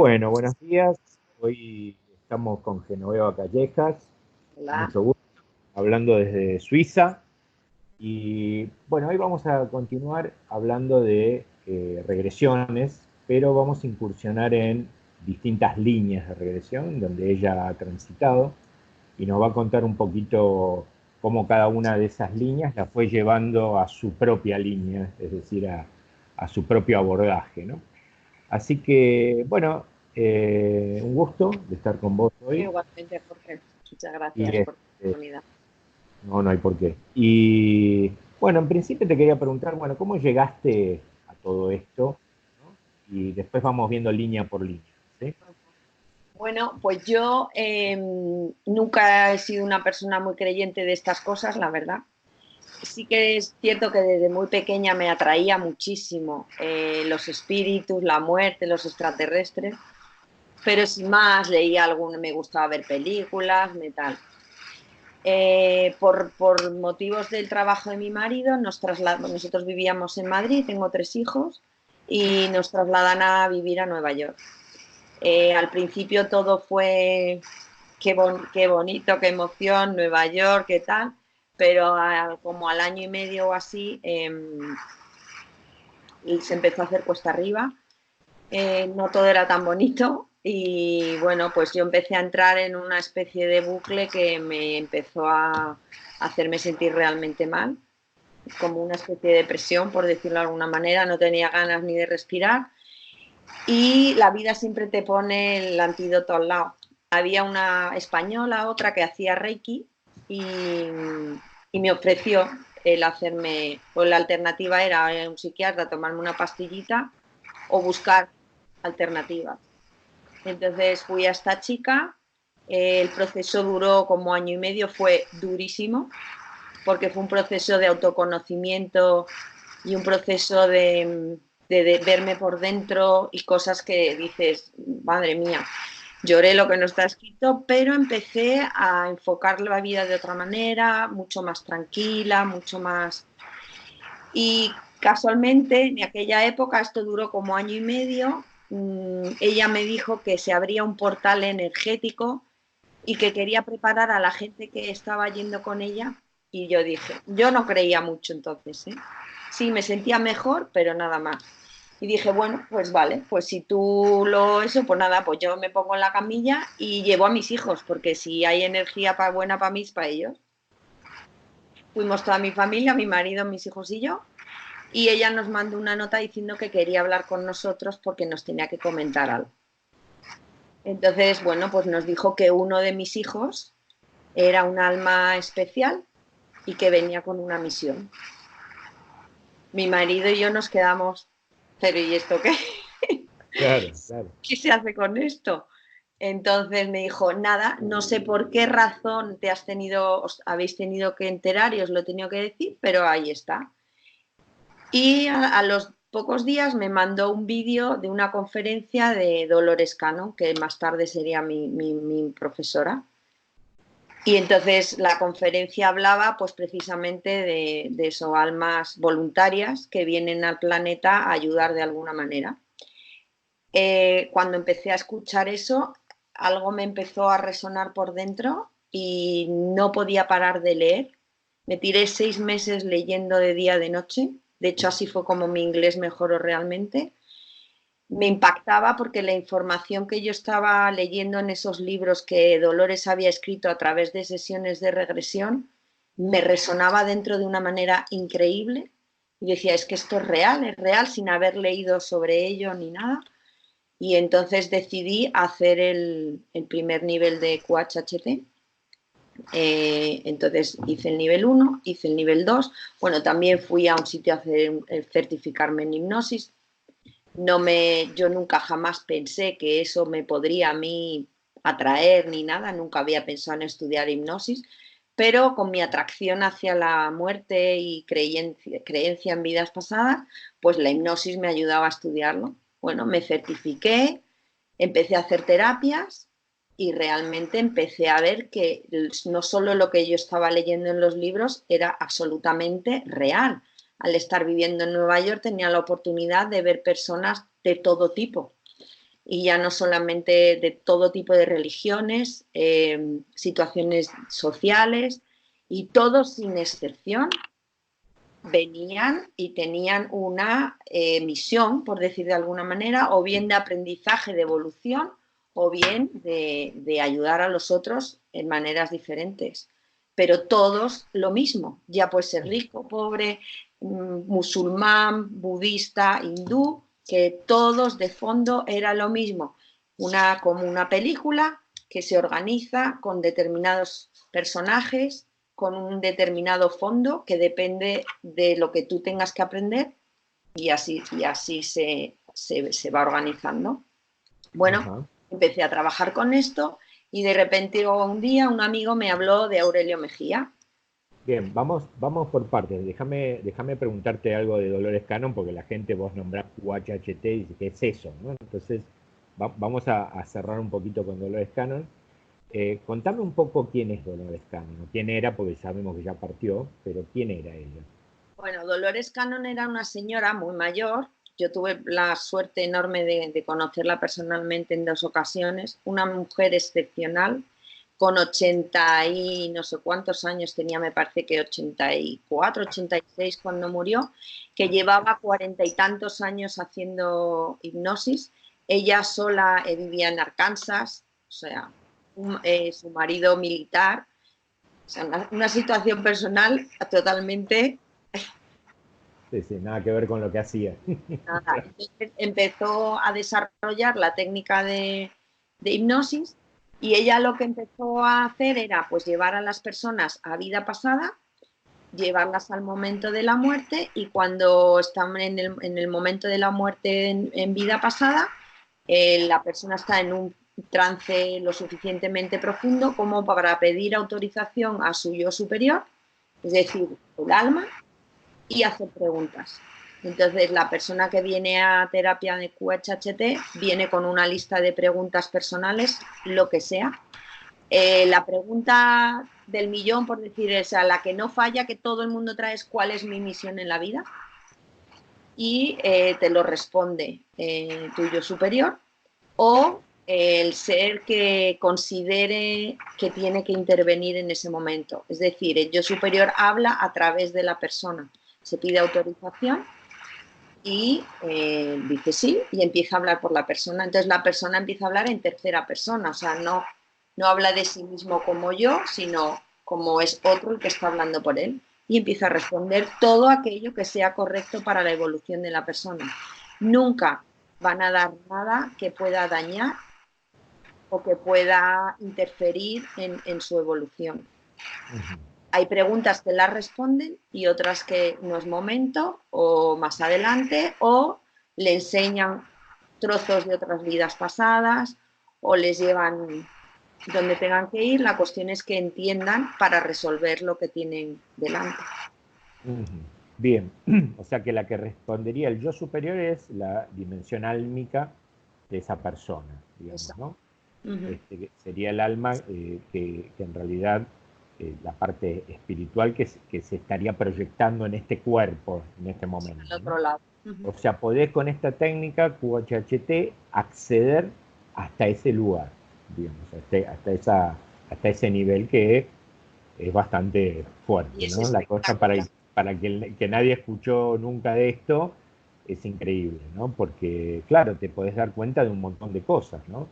Bueno, buenos días. Hoy estamos con Genoveva Callejas, Hola. mucho gusto, hablando desde Suiza. Y bueno, hoy vamos a continuar hablando de regresiones, pero vamos a incursionar en distintas líneas de regresión donde ella ha transitado y nos va a contar un poquito cómo cada una de esas líneas la fue llevando a su propia línea, es decir, a su propio abordaje, ¿no? Así que, bueno, un gusto de estar con vos hoy. Igualmente, Jorge. Muchas Y gracias por la oportunidad. no hay por qué. Y bueno, en principio te quería preguntar, bueno, ¿cómo llegaste a todo esto? ¿No? Y después vamos viendo línea por línea, ¿sí? Bueno, pues yo nunca he sido una persona muy creyente de estas cosas, la verdad. Sí que es cierto que desde muy pequeña me atraía muchísimo los espíritus, la muerte, los extraterrestres, pero sin más leía algún, me gustaba ver películas, tal. Por motivos del trabajo de mi marido, nosotros vivíamos en Madrid, tengo 3 hijos, y nos trasladan a vivir a Nueva York. Al principio todo fue qué bonito, qué emoción, Nueva York, qué tal, pero como al año y medio o así se empezó a hacer cuesta arriba, no todo era tan bonito y bueno, pues yo empecé a entrar en una especie de bucle que me empezó a hacerme sentir realmente mal, como una especie de depresión, por decirlo de alguna manera, no tenía ganas ni de respirar y la vida siempre te pone el antídoto al lado. Había una española, otra que hacía Reiki y, y me ofreció el hacerme, pues la alternativa era un psiquiatra, tomarme una pastillita o buscar alternativas. Entonces fui a esta chica, el proceso duró como año y medio, fue durísimo, porque fue un proceso de autoconocimiento y un proceso de verme por dentro y cosas que dices, madre mía, lloré lo que no está escrito, pero empecé a enfocar la vida de otra manera, mucho más tranquila, mucho más... Y casualmente, en aquella época, esto duró como año y medio, ella me dijo que se abría un portal energético y que quería preparar a la gente que estaba yendo con ella. Y yo dije, yo no creía mucho entonces, ¿eh? Sí, me sentía mejor, pero nada más. Y dije, bueno, pues vale, pues si tú eso, pues nada, pues yo me pongo en la camilla y llevo a mis hijos, porque si hay energía buena para mí, es para ellos. Fuimos toda mi familia, mi marido, mis hijos y yo, y ella nos mandó una nota diciendo que quería hablar con nosotros porque nos tenía que comentar algo. Entonces, bueno, pues nos dijo que uno de mis hijos era un alma especial y que venía con una misión. Mi marido y yo nos quedamos, pero ¿y esto qué? Claro, claro. ¿Qué se hace con esto? Entonces me dijo, nada, no sé por qué razón habéis tenido que enterar y os lo he tenido que decir, pero ahí está. Y a los pocos días me mandó un vídeo de una conferencia de Dolores Cano, que más tarde sería mi profesora. Y entonces la conferencia hablaba pues precisamente de eso, almas voluntarias que vienen al planeta a ayudar de alguna manera. Cuando empecé a escuchar eso, algo me empezó a resonar por dentro y no podía parar de leer. Me tiré 6 meses leyendo de día, de noche. De hecho, así fue como mi inglés mejoró realmente. Me impactaba porque la información que yo estaba leyendo en esos libros que Dolores había escrito a través de sesiones de regresión me resonaba dentro de una manera increíble. Y decía, es que esto es real, sin haber leído sobre ello ni nada. Y entonces decidí hacer el primer nivel de QHHT. Entonces hice el nivel 1, hice el nivel 2. Bueno, también fui a un sitio a hacer certificarme en hipnosis. Yo nunca jamás pensé que eso me podría a mí atraer ni nada, nunca había pensado en estudiar hipnosis, pero con mi atracción hacia la muerte y creencia en vidas pasadas, pues la hipnosis me ayudaba a estudiarlo. Bueno, me certifiqué, empecé a hacer terapias y realmente empecé a ver que no solo lo que yo estaba leyendo en los libros era absolutamente real. Al estar viviendo en Nueva York tenía la oportunidad de ver personas de todo tipo. y ya no solamente de todo tipo de religiones, situaciones sociales, y todos sin excepción venían y tenían una misión, por decir de alguna manera, o bien de aprendizaje, de evolución, o bien de ayudar a los otros en maneras diferentes. Pero todos lo mismo, ya puede ser rico, pobre, musulmán, budista, hindú, que todos de fondo era lo mismo. Como una película que se organiza con determinados personajes, con un determinado fondo que depende de lo que tú tengas que aprender, y así se va organizando. Bueno, empecé a trabajar con esto y de repente un día un amigo me habló de Aurelio Mejía. Bien, vamos por partes. Déjame preguntarte algo de Dolores Cannon, porque la gente, vos nombrás UHHT y dice, ¿qué es eso? ¿No? Entonces, vamos a cerrar un poquito con Dolores Cannon. Contame un poco quién es Dolores Cannon, quién era, porque sabemos que ya partió, pero quién era ella. Bueno, Dolores Cannon era una señora muy mayor. Yo tuve la suerte enorme de conocerla personalmente en 2 ocasiones. Una mujer excepcional, con 80 y no sé cuántos años tenía, me parece que 84, 86 cuando murió, que llevaba 40 y tantos años haciendo hipnosis. Ella sola vivía en Arkansas, o sea, su marido militar, o sea, una situación personal totalmente... Sí, sí, nada que ver con lo que hacía. Nada. Entonces empezó a desarrollar la técnica de hipnosis, y ella lo que empezó a hacer era pues llevar a las personas a vida pasada, llevarlas al momento de la muerte, y cuando están en el momento de la muerte en vida pasada, la persona está en un trance lo suficientemente profundo como para pedir autorización a su yo superior, es decir, el alma, y hacer preguntas. Entonces, la persona que viene a terapia de QHHT viene con una lista de preguntas personales, lo que sea. La pregunta del millón, por decir, o sea, la que no falla, que todo el mundo trae, es ¿cuál es mi misión en la vida? Y te lo responde tu yo superior, o el ser que considere que tiene que intervenir en ese momento. Es decir, el yo superior habla a través de la persona. Se pide autorización y dice sí, y empieza a hablar por la persona. Entonces la persona empieza a hablar en tercera persona, o sea, no habla de sí mismo como yo, sino como es otro el que está hablando por él, y empieza a responder todo aquello que sea correcto para la evolución de la persona. Nunca van a dar nada que pueda dañar o que pueda interferir en su evolución. Hay preguntas que las responden y otras que no es momento, o más adelante, o le enseñan trozos de otras vidas pasadas, o les llevan donde tengan que ir. La cuestión es que entiendan para resolver lo que tienen delante. Bien, o sea que la que respondería el yo superior es la dimensión álmica de esa persona, digamos, ¿no? Que sería el alma que en realidad la parte espiritual que se estaría proyectando en este cuerpo en este momento. Al otro lado. O sea, podés con esta técnica QHHT acceder hasta ese lugar, digamos, hasta ese nivel que es bastante fuerte, ¿no? La cosa para que nadie escuchó nunca de esto es increíble, ¿no? Porque, claro, te podés dar cuenta de un montón de cosas, ¿no?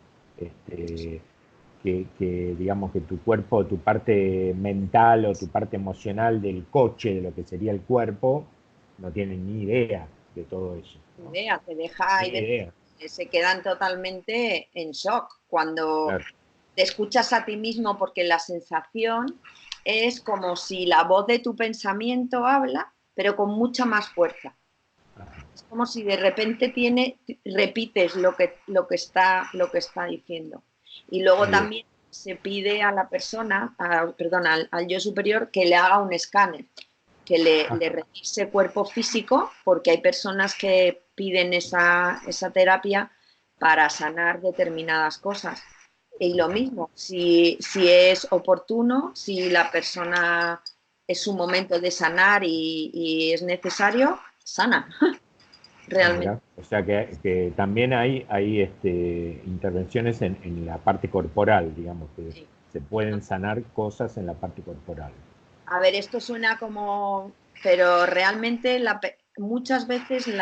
Que digamos que tu cuerpo, tu parte mental o tu parte emocional del coche, de lo que sería el cuerpo, no tienen ni idea de todo eso, ¿no? Idea, te deja, se quedan totalmente en shock cuando te escuchas a ti mismo, porque la sensación es como si la voz de tu pensamiento habla, pero con mucha más fuerza. Es como si de repente repites lo que está diciendo. Y luego también se pide a la persona, al yo superior, que le haga un escáner, que le revise cuerpo físico, porque hay personas que piden esa terapia para sanar determinadas cosas. Y lo mismo, si es oportuno, si la persona es su momento de sanar y es necesario, sana. realmente. O sea que también hay intervenciones en la parte corporal, digamos, que Sí. se pueden sanar cosas en la parte corporal. A ver, esto suena como, pero realmente muchas veces el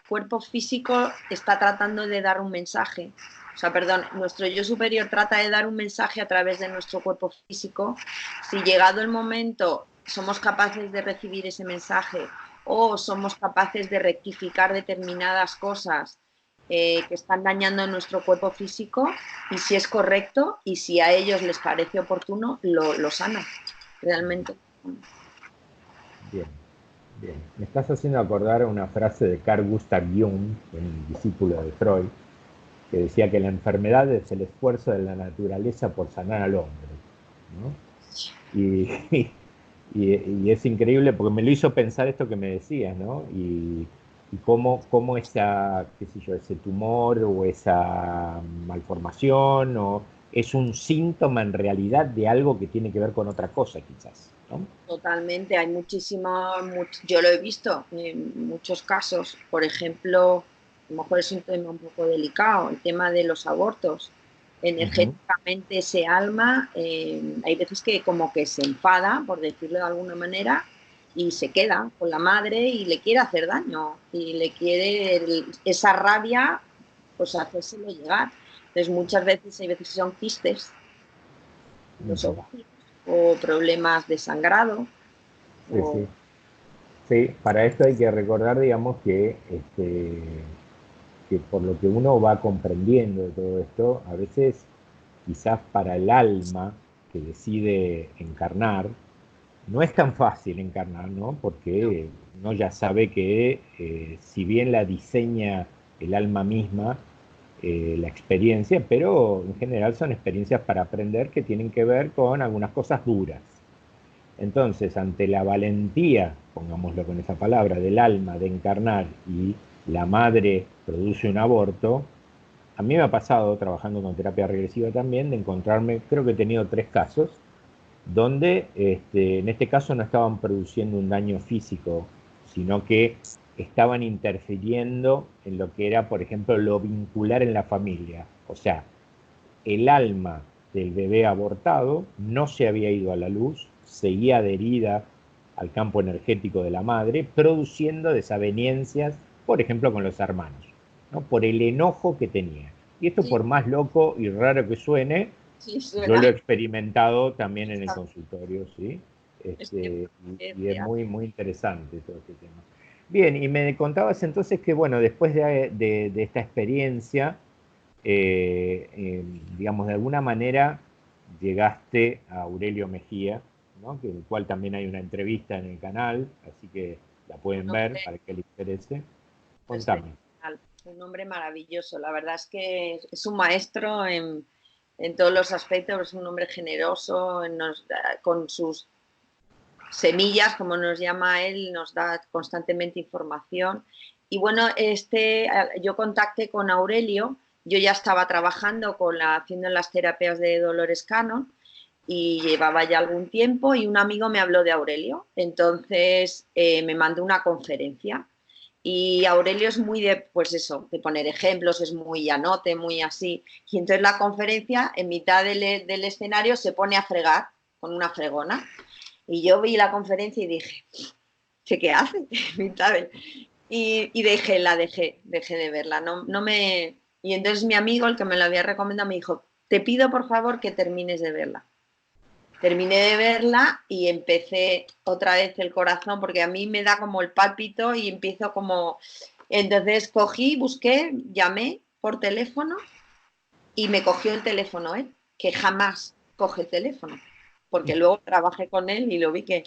cuerpo físico está tratando de dar un mensaje. O sea, perdón, nuestro yo superior trata de dar un mensaje a través de nuestro cuerpo físico. Si llegado el momento somos capaces de recibir ese mensaje o somos capaces de rectificar determinadas cosas que están dañando nuestro cuerpo físico, y si es correcto y si a ellos les parece oportuno, lo sana realmente. Bien, bien. Me estás haciendo acordar una frase de Carl Gustav Jung, un discípulo de Freud, que decía que la enfermedad es el esfuerzo de la naturaleza por sanar al hombre, ¿no? Y es increíble porque me lo hizo pensar esto que me decías, ¿no? Y cómo esa, qué sé yo, ese tumor o esa malformación es un síntoma en realidad de algo que tiene que ver con otra cosa, quizás, ¿no? Totalmente, hay yo lo he visto en muchos casos, por ejemplo, a lo mejor es un tema un poco delicado, el tema de los abortos. Ujú. Energéticamente ese alma, hay veces que como que se enfada, por decirlo de alguna manera, y se queda con la madre y le quiere hacer daño, y le quiere esa rabia, pues hacérselo llegar. Entonces muchas veces, hay veces que son quistes en los Ujú. ovarios o problemas de sangrado. Sí, O, sí. Sí, para esto hay que recordar, digamos, que por lo que uno va comprendiendo de todo esto, a veces quizás para el alma que decide encarnar, no es tan fácil encarnar, ¿no? no, Porque uno ya sabe que si bien la diseña el alma misma, la experiencia, pero en general son experiencias para aprender que tienen que ver con algunas cosas duras. Entonces, ante la valentía, pongámoslo con esa palabra, del alma de encarnar y la madre produce un aborto, a mí me ha pasado, trabajando con terapia regresiva también, de encontrarme, creo que he tenido 3 casos, donde en este caso no estaban produciendo un daño físico, sino que estaban interfiriendo en lo que era, por ejemplo, lo vincular en la familia. O sea, el alma del bebé abortado no se había ido a la luz, seguía adherida al campo energético de la madre, produciendo desavenencias, por ejemplo, con los hermanos, ¿no? Por el enojo que tenía. Y esto, sí, por más loco y raro que suene, sí yo lo suena. he experimentado también en el Esta consultorio, ¿sí? Y es experiencia. muy interesante todo este tema. Bien, y me contabas entonces que, bueno, después de esta experiencia, digamos, de alguna manera llegaste a Aurelio Mejía, ¿no? Que, el cual también hay una entrevista en el canal, así que la Un pueden ver hombre para que les interese. Contame. excepcional, un hombre maravilloso. La verdad es que es un maestro en todos los aspectos, es un hombre generoso, con sus semillas, como nos llama él, nos da constantemente información. Y bueno, yo contacté con Aurelio, yo ya estaba trabajando haciendo las terapias de Dolores Cannon y llevaba ya algún tiempo y un amigo me habló de Aurelio, entonces me mandó una conferencia. Y Aurelio es muy de, pues eso, de poner ejemplos, es muy llanote, muy así. Y entonces la conferencia, en mitad del escenario, se pone a fregar con una fregona. Y yo vi la conferencia y dije, ¿qué hace? Y dejé de verla. No me... Y entonces mi amigo, el que me lo había recomendado, me dijo, te pido por favor que termines de verla. Terminé de verla y empecé otra vez el corazón, porque a mí me da como el pálpito y empiezo como... Entonces cogí, busqué, llamé por teléfono y me cogió el teléfono él, que jamás coge el teléfono, porque luego trabajé con él y lo vi que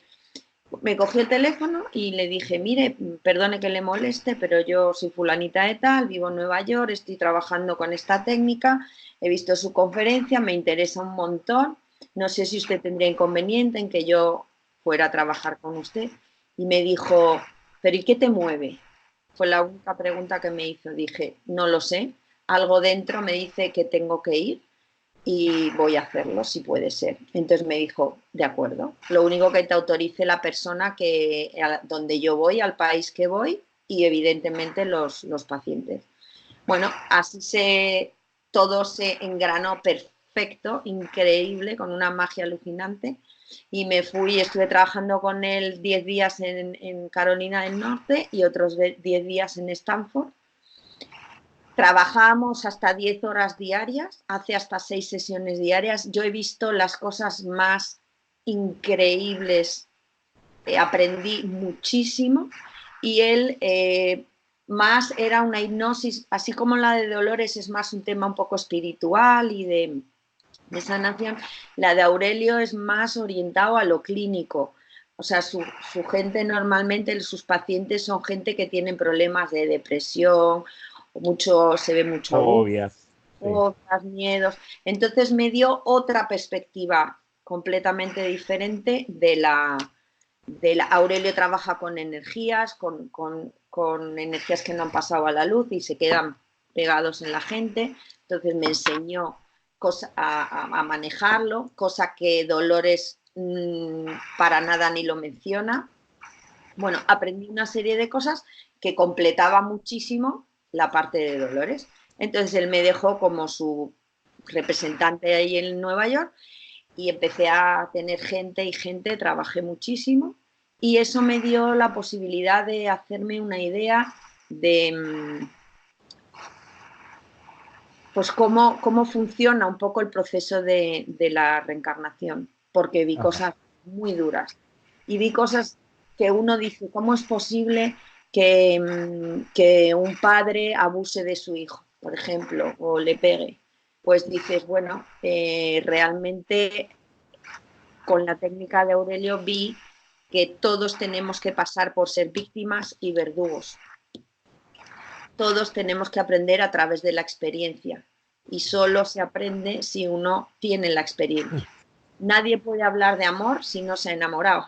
me cogió el teléfono y le dije, mire, perdone que le moleste, pero yo soy fulanita de tal, vivo en Nueva York, estoy trabajando con esta técnica, he visto su conferencia, me interesa un montón, no sé si usted tendría inconveniente en que yo fuera a trabajar con usted. Y me dijo, pero ¿y qué te mueve? Fue la única pregunta que me hizo. Dije, no lo sé, algo dentro me dice que tengo que ir y voy a hacerlo si puede ser. Entonces me dijo, de acuerdo, lo único que te autorice la persona donde yo voy, al país que voy, y evidentemente los pacientes. Bueno, así todo se engranó perfecto, increíble, con una magia alucinante. Y me fui, estuve trabajando con él 10 días en Carolina del Norte y otros 10 días en Stanford. Trabajamos hasta 10 horas diarias, hace hasta 6 sesiones diarias. Yo he visto las cosas más increíbles, aprendí muchísimo y él más era una hipnosis, así como la de Dolores es más un tema un poco espiritual y de sanación, la de Aurelio es más orientado a lo clínico. O sea, su gente normalmente, sus pacientes son gente que tienen problemas de depresión, se ve mucho Fobias, fobias, miedos. Entonces me dio otra perspectiva completamente diferente de la Aurelio trabaja con energías, con energías que no han pasado a la luz y se quedan pegados en la gente. Entonces me enseñó a manejarlo, cosa que Dolores para nada ni lo menciona. Bueno, aprendí una serie de cosas que completaba muchísimo la parte de Dolores. Entonces él me dejó como su representante ahí en Nueva York y empecé a tener gente, trabajé muchísimo y eso me dio la posibilidad de hacerme una idea de pues cómo funciona un poco el proceso de la reencarnación, porque vi cosas muy duras y vi cosas que uno dice, ¿cómo es posible que un padre abuse de su hijo, por ejemplo, o le pegue? Pues dices, bueno, realmente con la técnica de Aurelio vi que todos tenemos que pasar por ser víctimas y verdugos. Todos tenemos que aprender a través de la experiencia y solo se aprende si uno tiene la experiencia. Nadie puede hablar de amor si no se ha enamorado.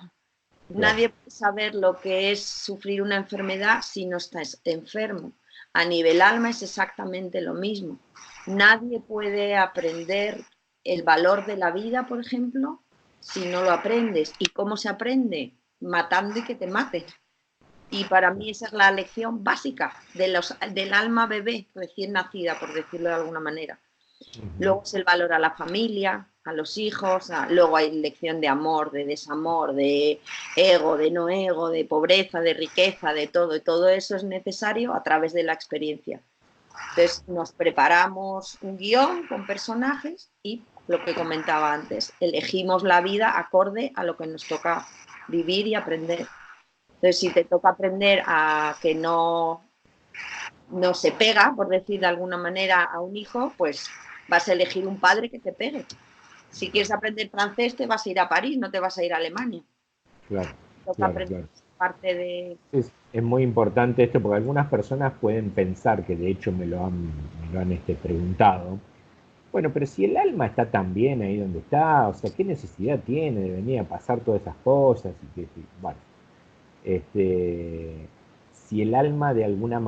Nadie puede saber lo que es sufrir una enfermedad si no está enfermo. A nivel alma es exactamente lo mismo. Nadie puede aprender el valor de la vida, por ejemplo, si no lo aprendes. ¿Y cómo se aprende? Matando y que te maten. Y para mí esa es la lección básica del alma bebé recién nacida, por decirlo de alguna manera. Luego es el valor a la familia, a los hijos, luego hay lección de amor, de desamor, de ego, de no ego, de pobreza, de riqueza, de todo. Y todo eso es necesario a través de la experiencia. Entonces nos preparamos un guión con personajes y lo que comentaba antes, elegimos la vida acorde a lo que nos toca vivir y aprender. Entonces, si te toca aprender a que no se pega, por decir de alguna manera, a un hijo, pues vas a elegir un padre que te pegue. Si quieres aprender francés, te vas a ir a París, no te vas a ir a Alemania. Claro, Toca aprender parte de... Es muy importante esto porque algunas personas pueden pensar, que de hecho me lo han preguntado, bueno, pero si el alma está tan bien ahí donde está, o sea, ¿qué necesidad tiene de venir a pasar todas esas cosas? Bueno, si el alma de alguna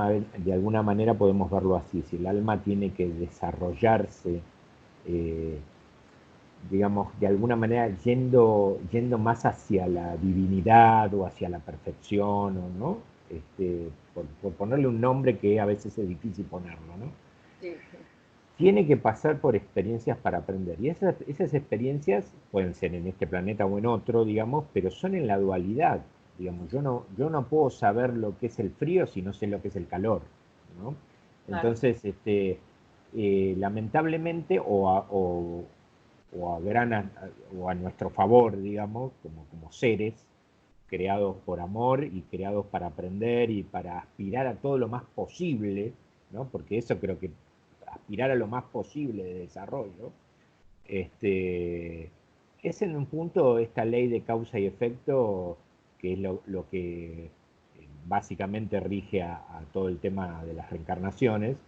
manera podemos verlo así, si el alma tiene que desarrollarse, eh, digamos, de alguna manera yendo más hacia la divinidad o hacia la perfección, o no, por ponerle un nombre que a veces es difícil ponerlo, ¿no? Sí. Tiene que pasar por experiencias para aprender. Y esas experiencias pueden ser en este planeta o en otro, digamos, pero son en la dualidad. Digamos, yo no puedo saber lo que es el frío si no sé lo que es el calor, ¿no? Claro. Entonces, lamentablemente, o a nuestro favor, digamos, como seres creados por amor y creados para aprender y para aspirar a todo lo más posible, ¿no? Porque eso creo que aspirar a lo más posible de desarrollo, es en un punto esta ley de causa y efecto, que es lo que básicamente rige a todo el tema de las reencarnaciones,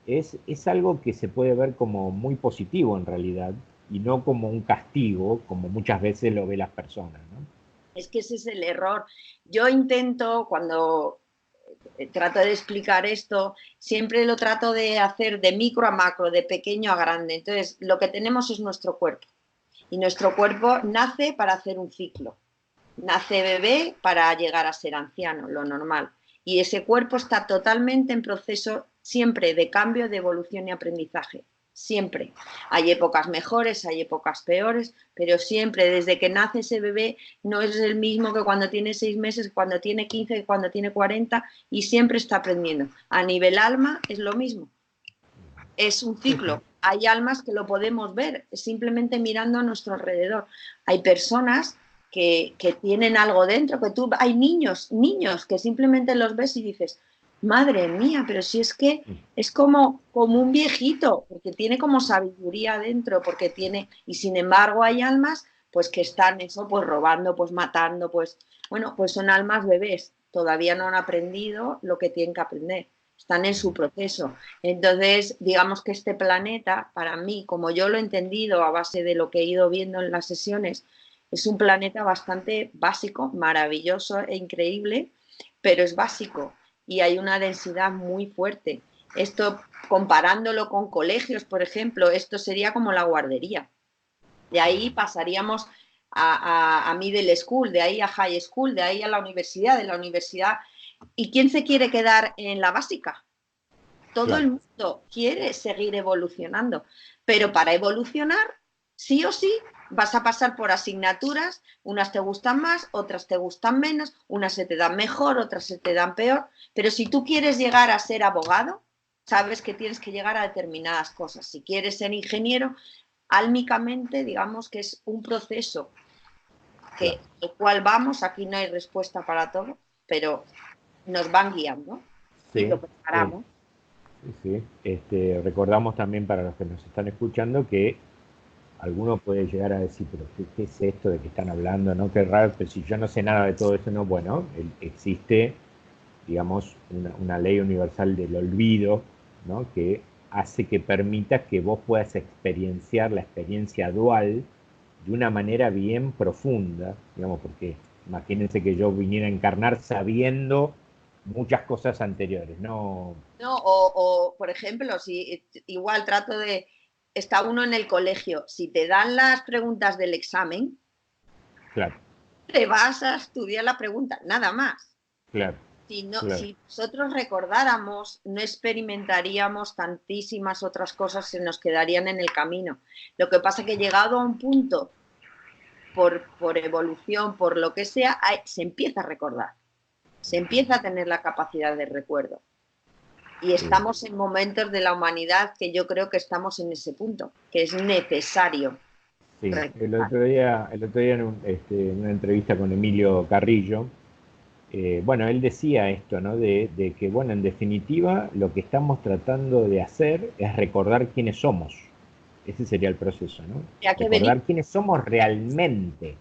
es algo que se puede ver como muy positivo en realidad, y no como un castigo, como muchas veces lo ven las personas, ¿no? Es que ese es el error. Yo intento, cuando trato de explicar esto, siempre lo trato de hacer de micro a macro, de pequeño a grande. Entonces, lo que tenemos es nuestro cuerpo. Y nuestro cuerpo nace para hacer un ciclo. Nace bebé para llegar a ser anciano, lo normal. Y ese cuerpo está totalmente en proceso siempre de cambio, de evolución y aprendizaje. Siempre. Hay épocas mejores, hay épocas peores, pero siempre, desde que nace ese bebé, no es el mismo que cuando tiene 6 meses, que cuando tiene 15, que cuando tiene 40, y siempre está aprendiendo. A nivel alma es lo mismo. Es un ciclo. Hay almas que lo podemos ver simplemente mirando a nuestro alrededor. Hay personas que tienen algo dentro, hay niños que simplemente los ves y dices, madre mía, pero si es que es como un viejito, porque tiene como sabiduría dentro, porque tiene, y sin embargo hay almas pues que están eso, pues robando, pues matando, pues bueno, pues son almas bebés, todavía no han aprendido lo que tienen que aprender, están en su proceso. Entonces, digamos que este planeta, para mí, como yo lo he entendido a base de lo que he ido viendo en las sesiones, es un planeta bastante básico, maravilloso e increíble, pero es básico y hay una densidad muy fuerte. Esto, comparándolo con colegios, por ejemplo, esto sería como la guardería. De ahí pasaríamos a middle school, de ahí a high school, de ahí a la universidad, de la universidad. ¿Y quién se quiere quedar en la básica? Todo el mundo quiere seguir evolucionando, pero para evolucionar, sí o sí, vas a pasar por asignaturas, unas te gustan más, otras te gustan menos, unas se te dan mejor, otras se te dan peor, pero si tú quieres llegar a ser abogado, sabes que tienes que llegar a determinadas cosas. Si quieres ser ingeniero, álmicamente, digamos que es un proceso el cual vamos, aquí no hay respuesta para todo, pero nos van guiando y Sí, lo preparamos. sí. Recordamos también para los que nos están escuchando que alguno puede llegar a decir, pero ¿qué es esto de que están hablando? ¿No? Qué raro, pero si yo no sé nada de todo esto, no, bueno, existe, digamos, una ley universal del olvido, ¿no? Que hace que permita que vos puedas experienciar la experiencia dual de una manera bien profunda, digamos, porque imagínense que yo viniera a encarnar sabiendo muchas cosas anteriores, ¿no? ¿No? Por ejemplo, si igual trato de, está uno en el colegio, si te dan las preguntas del examen, Claro, te vas a estudiar la pregunta, nada más. claro, Si, no, claro. si nosotros recordáramos, no experimentaríamos tantísimas otras cosas, se nos quedarían en el camino. Lo que pasa es que llegado a un punto, por evolución, por lo que sea, se empieza a recordar, se empieza a tener la capacidad de recuerdo. Y estamos en momentos de la humanidad que yo creo que estamos en ese punto, que es necesario. Sí, el otro día en una entrevista con Emilio Carrillo, bueno, él decía esto, ¿no? De que, bueno, en definitiva, lo que estamos tratando de hacer es recordar quiénes somos. Ese sería el proceso, ¿no? Ya que venimos, Recordar quiénes somos realmente.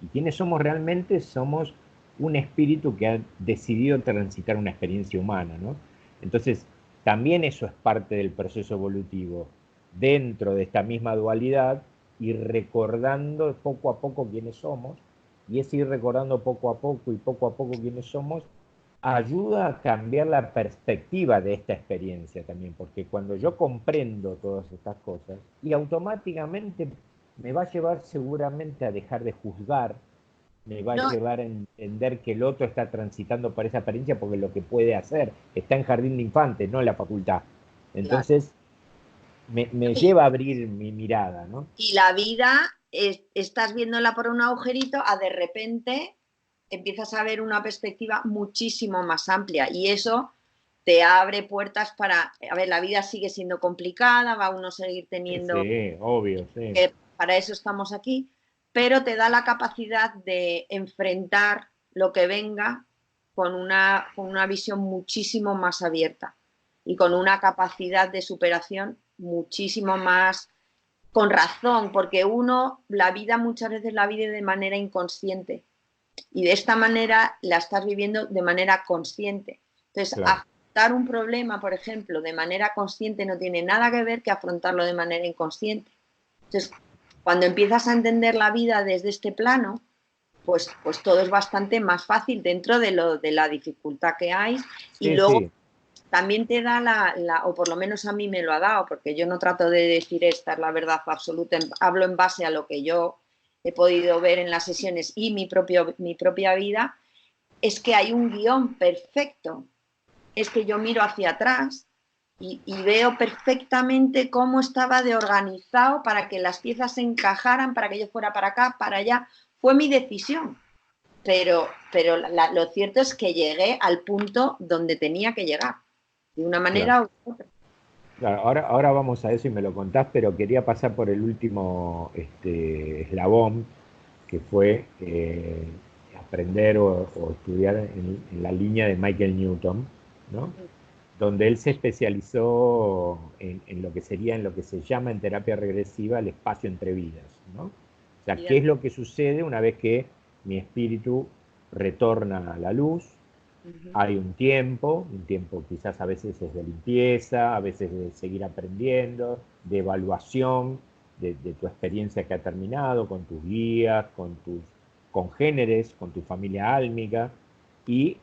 Y quiénes somos realmente somos un espíritu que ha decidido transitar una experiencia humana, ¿no? Entonces, también eso es parte del proceso evolutivo. Dentro de esta misma dualidad, ir recordando poco a poco quiénes somos, y es ir recordando poco a poco quiénes somos, ayuda a cambiar la perspectiva de esta experiencia también, porque cuando yo comprendo todas estas cosas, y automáticamente me va a llevar seguramente a dejar de juzgar, me va a no, llevar a entender que el otro está transitando por esa experiencia porque lo que puede hacer está en jardín de infantes, no en la facultad. claro. Entonces, me lleva a abrir mi mirada, ¿no? Y la vida, estás viéndola por un agujerito, a de repente empiezas a ver una perspectiva muchísimo más amplia y eso te abre puertas para, a ver, la vida sigue siendo complicada, va uno a seguir Sí, teniendo, sí, obvio, sí. que para eso estamos aquí, pero te da la capacidad de enfrentar lo que venga con una visión muchísimo más abierta y con una capacidad de superación muchísimo más con razón, porque uno, la vida muchas veces la vive de manera inconsciente y de esta manera la estás viviendo de manera consciente. Entonces, Claro. afrontar un problema, por ejemplo, de manera consciente no tiene nada que ver que afrontarlo de manera inconsciente. Entonces, cuando empiezas a entender la vida desde este plano, pues todo es bastante más fácil dentro de la dificultad que hay y Sí, luego sí, también te da o por lo menos a mí me lo ha dado, porque yo no trato de decir esta es la verdad absoluta, hablo en base a lo que yo he podido ver en las sesiones y mi propia vida, es que hay un guión perfecto. Es que yo miro hacia atrás y veo perfectamente cómo estaba de organizado para que las piezas se encajaran, para que yo fuera para acá, para allá. Fue mi decisión. Pero lo cierto es que llegué al punto donde tenía que llegar, de una Claro. manera u otra. Claro, ahora vamos a eso y me lo contás, pero quería pasar por el último eslabón, que fue aprender o estudiar en la línea de Michael Newton, ¿no? Donde él se especializó en lo que sería, en lo que se llama en terapia regresiva el espacio entre vidas, ¿no? O sea, ¿qué es Bien. lo que sucede una vez que mi espíritu retorna a la luz? Uh-huh. Hay un tiempo quizás a veces es de limpieza, a veces de seguir aprendiendo, de evaluación de tu experiencia que ha terminado, con tus guías, con tus congéneres, con tu familia álmica, y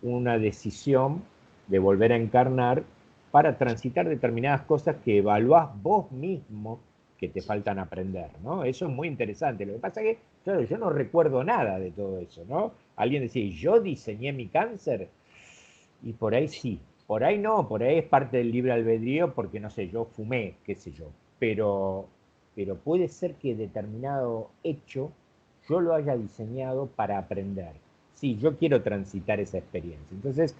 una decisión de volver a encarnar para transitar determinadas cosas que evaluás vos mismo que te faltan aprender, ¿no? Eso es muy interesante. Lo que pasa es que, claro, yo no recuerdo nada de todo eso, ¿no? Alguien decía, ¿yo diseñé mi cáncer? Y por ahí sí, por ahí no, por ahí es parte del libre albedrío porque, no sé, yo fumé, qué sé yo. Pero puede ser que determinado hecho yo lo haya diseñado para aprender. Sí, yo quiero transitar esa experiencia. Entonces,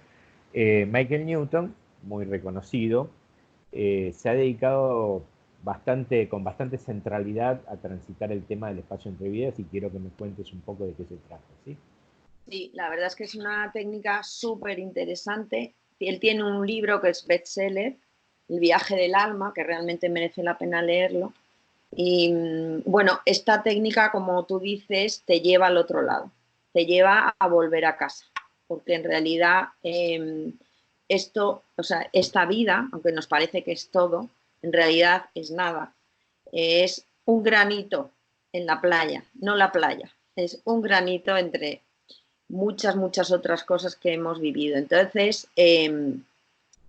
Michael Newton, muy reconocido, se ha dedicado con bastante centralidad a transitar el tema del espacio entre vidas y quiero que me cuentes un poco de qué se trata, ¿sí? Sí, la verdad es que es una técnica súper interesante. Él tiene un libro que es bestseller, El viaje del alma, que realmente merece la pena leerlo. Y bueno, esta técnica, como tú dices, te lleva al otro lado, te lleva a volver a casa, porque en realidad esto, o sea, esta vida, aunque nos parece que es todo, en realidad es nada. Es un granito en la playa, no la playa, es un granito entre muchas otras cosas que hemos vivido. Entonces,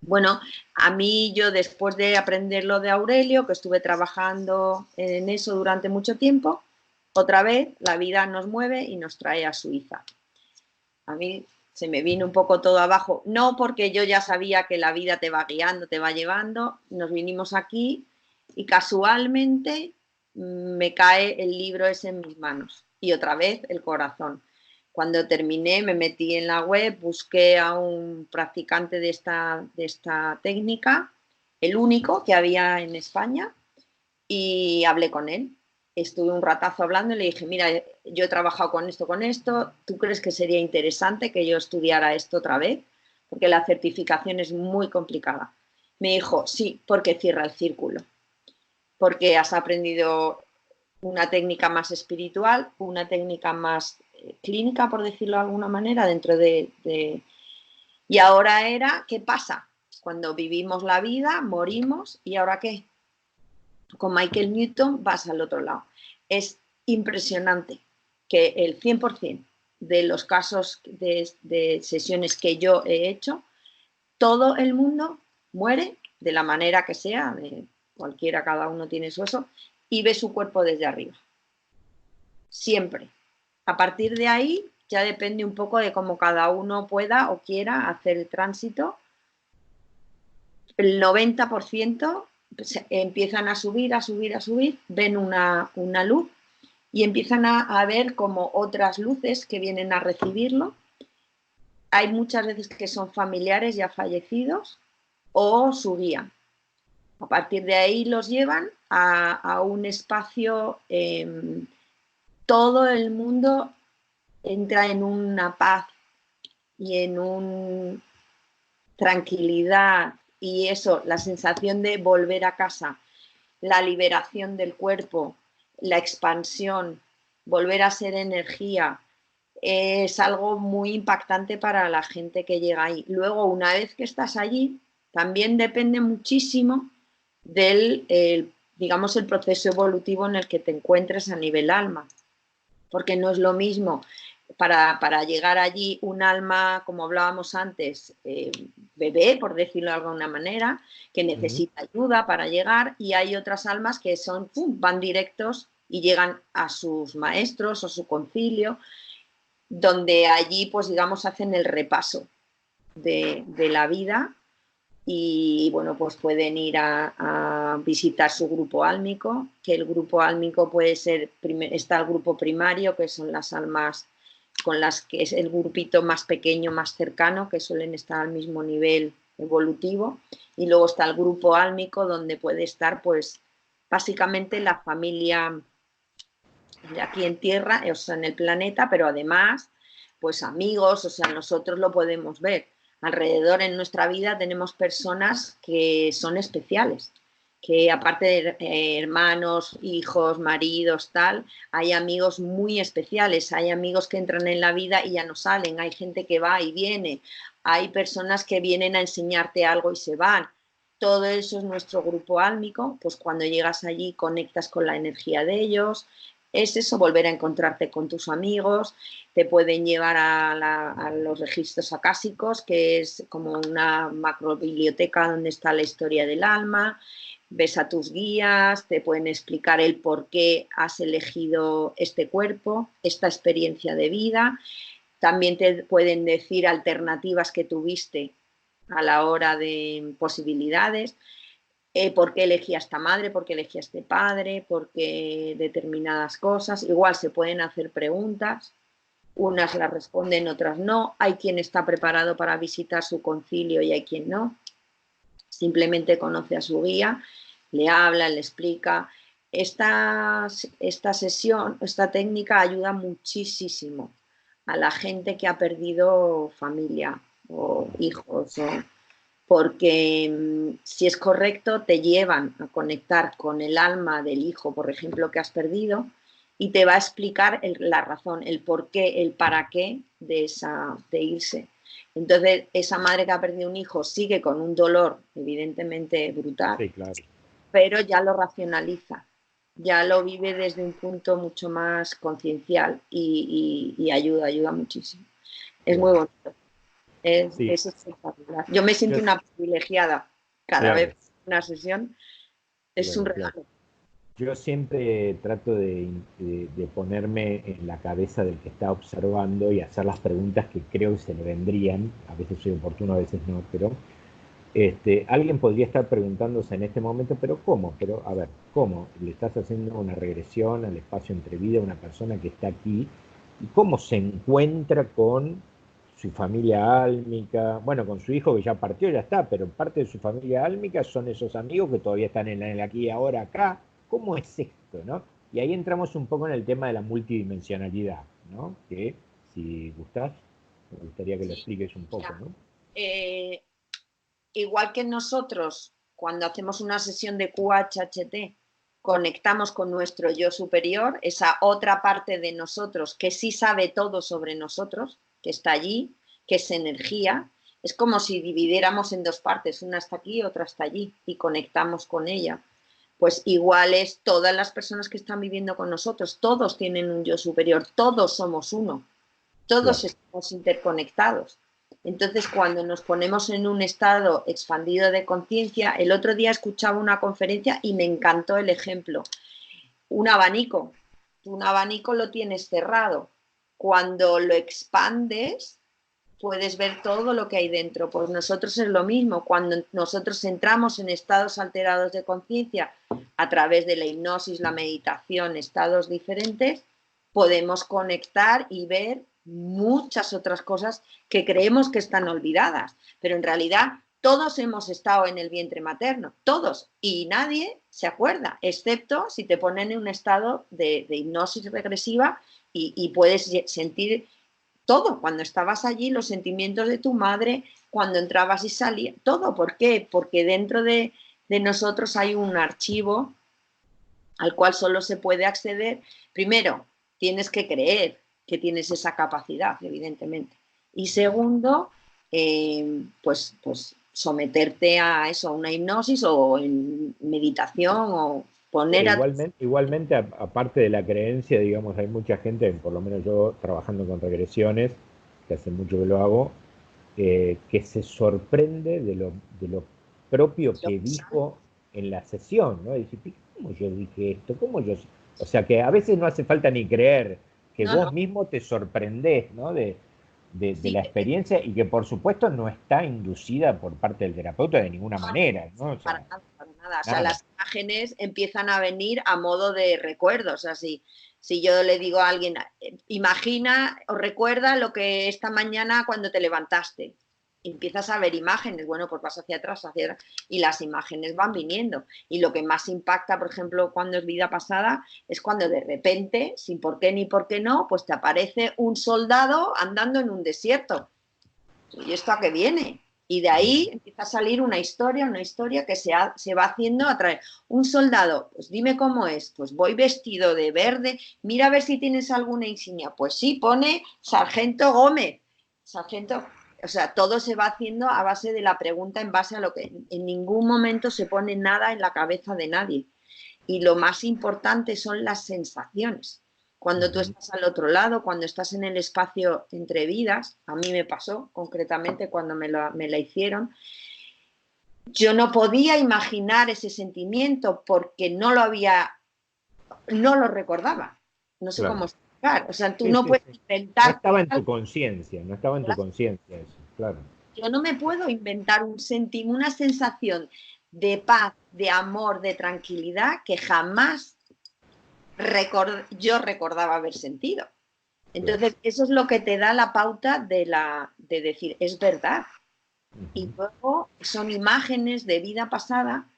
bueno, a mí yo después de aprender lo de Aurelio, que estuve trabajando en eso durante mucho tiempo, otra vez la vida nos mueve y nos trae a Suiza. A mí se me vino un poco todo abajo, no porque yo ya sabía que la vida te va guiando, te va llevando, nos vinimos aquí y casualmente me cae el libro ese en mis manos y otra vez el corazón. Cuando terminé me metí en la web, busqué a un practicante de esta técnica, el único que había en España, y hablé con él. Estuve un ratazo hablando y le dije, mira, yo he trabajado con esto, ¿tú crees que sería interesante que yo estudiara esto otra vez? Porque la certificación es muy complicada. Me dijo, sí, porque cierra el círculo, porque has aprendido una técnica más espiritual, una técnica más clínica, por decirlo de alguna manera, dentro de... Y ahora era, ¿qué pasa? Cuando vivimos la vida, morimos, ¿y ahora qué? Con Michael Newton vas al otro lado. Es impresionante que el 100% de los casos de sesiones que yo he hecho, todo el mundo muere de la manera que sea, de cualquiera, cada uno tiene su eso, y ve su cuerpo desde arriba. Siempre. A partir de ahí ya depende un poco de cómo cada uno pueda o quiera hacer el tránsito. El 90% empiezan a subir, ven una luz y empiezan a ver como otras luces que vienen a recibirlo. Hay muchas veces que son familiares ya fallecidos o su guía. A partir de ahí los llevan a un espacio, todo el mundo entra en una paz y en una tranquilidad y eso, la sensación de volver a casa, la liberación del cuerpo, la expansión, volver a ser energía, es algo muy impactante para la gente que llega ahí. Luego, una vez que estás allí, también depende muchísimo del, digamos, el proceso evolutivo en el que te encuentres a nivel alma, porque no es lo mismo para llegar allí un alma, como hablábamos antes, bebé, por decirlo de alguna manera, que necesita ayuda para llegar, y hay otras almas que son, pum, van directos y llegan a sus maestros o su concilio. donde allí, pues digamos, hacen el repaso de la vida y, bueno, pues pueden ir a visitar su grupo álmico, que el grupo álmico puede ser, está el grupo primario, que son las almas con las que es el grupito más pequeño, más cercano, que suelen estar al mismo nivel evolutivo, y luego está el grupo álmico, donde puede estar, pues, básicamente la familia aquí en Tierra, o sea, en el planeta, pero además, pues amigos, o sea, nosotros lo podemos ver. Alrededor en nuestra vida tenemos personas que son especiales, que aparte de hermanos, hijos, maridos, tal, hay amigos muy especiales, hay amigos que entran en la vida y ya no salen, hay gente que va y viene, hay personas que vienen a enseñarte algo y se van. Todo eso es nuestro grupo álmico, pues cuando llegas allí conectas con la energía de ellos, es eso, volver a encontrarte con tus amigos, te pueden llevar a los registros acásicos, que es como una macrobiblioteca donde está la historia del alma, ves a tus guías, te pueden explicar el por qué has elegido este cuerpo, esta experiencia de vida, también te pueden decir alternativas que tuviste a la hora de posibilidades, por qué elegí a esta madre, por qué elegí a este padre, por qué determinadas cosas. Igual se pueden hacer preguntas, unas las responden, otras no. Hay quien está preparado para visitar su concilio y hay quien no. Simplemente conoce a su guía, le habla, le explica. Esta sesión, esta técnica ayuda muchísimo a la gente que ha perdido familia o hijos porque si es correcto te llevan a conectar con el alma del hijo, por ejemplo, que has perdido y te va a explicar la razón, el por qué, el para qué de irse. Entonces, esa madre que ha perdido un hijo sigue con un dolor evidentemente brutal, Sí, claro. pero ya lo racionaliza, ya lo vive desde un punto mucho más conciencial y ayuda muchísimo. Es muy Claro. bonito. Sí, Es espectacular. Yo me siento yo, una privilegiada cada claro, vez una sesión. Es un claro, claro. regalo. Yo siempre trato de ponerme en la cabeza del que está observando y hacer las preguntas que creo que se le vendrían. A veces soy oportuno, a veces no, pero alguien podría estar preguntándose en este momento, pero ¿cómo? Pero a ver, ¿cómo? Le estás haciendo una regresión al espacio entre vida a una persona que está aquí y cómo se encuentra con su familia álmica, bueno, con su hijo que ya partió, ya está, pero parte de su familia álmica son esos amigos que todavía están en el aquí y ahora acá. ¿Cómo es esto, no? Y ahí entramos un poco en el tema de la multidimensionalidad, ¿no? Que si gustás, me gustaría que lo Sí, expliques un poco, mira, ¿no? eh, igual que nosotros, cuando hacemos una sesión de QHHT, conectamos con nuestro yo superior, esa otra parte de nosotros que sí sabe todo sobre nosotros, que está allí, que es energía. Es como si dividiéramos en dos partes, una está aquí, otra está allí, y conectamos con ella. Pues igual es todas las personas que están viviendo con nosotros, todos tienen un yo superior, todos somos uno, todos Claro. estamos interconectados. Entonces, cuando nos ponemos en un estado expandido de conciencia, el otro día escuchaba una conferencia y me encantó el ejemplo. Un abanico. Un abanico lo tienes cerrado. Cuando lo expandes, puedes ver todo lo que hay dentro. Pues nosotros es lo mismo. Cuando nosotros entramos en estados alterados de conciencia a través de la hipnosis, la meditación, estados diferentes, podemos conectar y ver muchas otras cosas que creemos que están olvidadas, pero en realidad todos hemos estado en el vientre materno, todos, y nadie se acuerda, excepto si te ponen en un estado de hipnosis regresiva y puedes sentir todo, cuando estabas allí, los sentimientos de tu madre, cuando entrabas y salías, todo. ¿Por qué? Porque dentro de nosotros hay un archivo al cual solo se puede acceder. Primero, tienes que creer que tienes esa capacidad, evidentemente. Y segundo, pues someterte a eso, a una hipnosis o en meditación o poner a... Igualmente, aparte de la creencia, digamos, hay mucha gente, por lo menos yo trabajando con regresiones, que hace mucho que lo hago, que se sorprende de lo propio que dijo en la sesión, ¿no? Y dice, ¿cómo yo dije esto? ¿Cómo yo? O sea, que a veces no hace falta ni creer que No, vos no. mismo te sorprendés, ¿no? De Sí, la experiencia y que por supuesto no está inducida por parte del terapeuta de ninguna no, no, manera, ¿no? O para sea, nada, para nada. O sea, nada. las imágenes empiezan a venir a modo de recuerdos. O sea, si yo le digo a alguien, imagina o recuerda lo que esta mañana cuando te levantaste. Empiezas a ver imágenes, bueno, pues vas hacia atrás, y las imágenes van viniendo. Y lo que más impacta, por ejemplo, cuando es vida pasada, es cuando de repente, sin por qué ni por qué no, pues te aparece un soldado andando en un desierto. ¿Y esto a qué viene? Y de ahí empieza a salir una historia que se va haciendo a través. Un soldado, pues dime cómo es, pues voy vestido de verde, mira a ver si tienes alguna insignia. Pues sí, pone Sargento Gómez, Sargento, o sea, todo se va haciendo a base de la pregunta, en base a lo que en ningún momento se pone nada en la cabeza de nadie. Y lo más importante son las sensaciones. Cuando tú estás al otro lado, cuando estás en el espacio entre vidas, a mí me pasó concretamente cuando me la hicieron, yo no podía imaginar ese sentimiento porque no lo recordaba. No sé cómo Claro. explicar. O sea, tú Sí, no sí, puedes sí. No estaba inventarte en tu algo. conciencia, no estaba en tu conciencia eso, claro. Yo no me puedo inventar una sensación de paz, de amor, de tranquilidad que jamás yo recordaba haber sentido. Claro. Entonces, eso es lo que te da la pauta de decir, es verdad. Y Ujú. luego son imágenes de vida pasada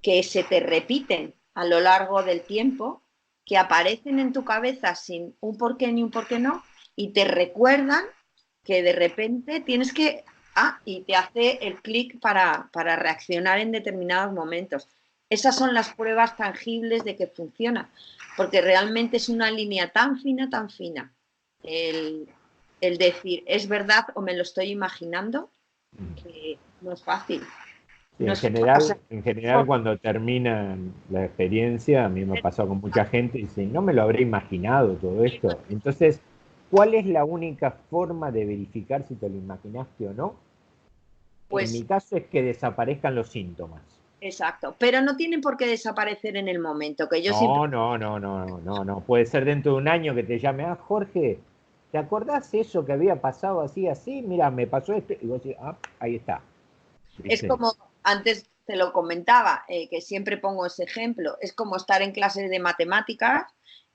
que se te repiten a lo largo del tiempo, que aparecen en tu cabeza sin un por qué ni un por qué no, y te recuerdan que de repente tienes que, y te hace el clic para reaccionar en determinados momentos. Esas son las pruebas tangibles de que funciona, porque realmente es una línea tan fina, el, el decir, ¿es verdad o me lo estoy imaginando? Que no es fácil. Sí, No es, o sea, en general cuando termina la experiencia, a mí me ha pasado con mucha gente y dice, no me lo habré imaginado todo esto. Entonces, ¿cuál es la única forma de verificar si te lo imaginaste o no? En mi pues caso es que desaparezcan los síntomas. exacto, pero no tienen por qué desaparecer en el momento, que yo siempre, No, no, no, no, no, no. Puede ser dentro de un año que te llame, Jorge, ¿te acordás eso que había pasado así, así? Mira, me pasó esto. Y vos decís, ahí está. es ¿Viste? como, antes te lo comentaba, que siempre pongo ese ejemplo, es como estar en clases de matemáticas,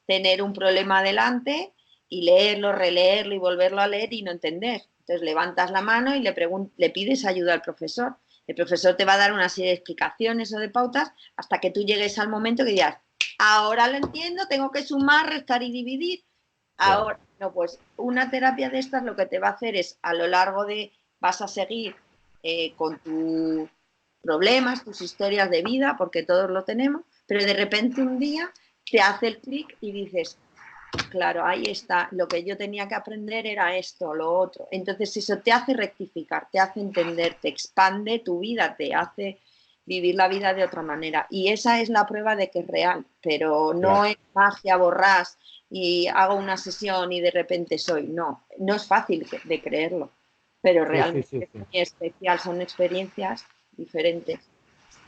tener un problema delante y leerlo, releerlo y volverlo a leer y no entender. Entonces levantas la mano y le pides ayuda al profesor. El profesor te va a dar una serie de explicaciones o de pautas hasta que tú llegues al momento que digas, ahora lo entiendo, tengo que sumar, restar y dividir. Claro. Ahora, no, pues una terapia de estas lo que te va a hacer es a lo largo de, vas a seguir con tus problemas, tus historias de vida, porque todos lo tenemos, pero de repente un día te hace el clic y dices, claro, ahí está, lo que yo tenía que aprender era esto, lo otro. Entonces eso te hace rectificar, te hace entender, te expande tu vida, te hace vivir la vida de otra manera. Y esa es la prueba de que es real, pero no Claro. es magia, borrás y hago una sesión y de repente soy. No, no es fácil de creerlo, pero Sí, sí, realmente sí, es sí. muy especial, son experiencias diferentes.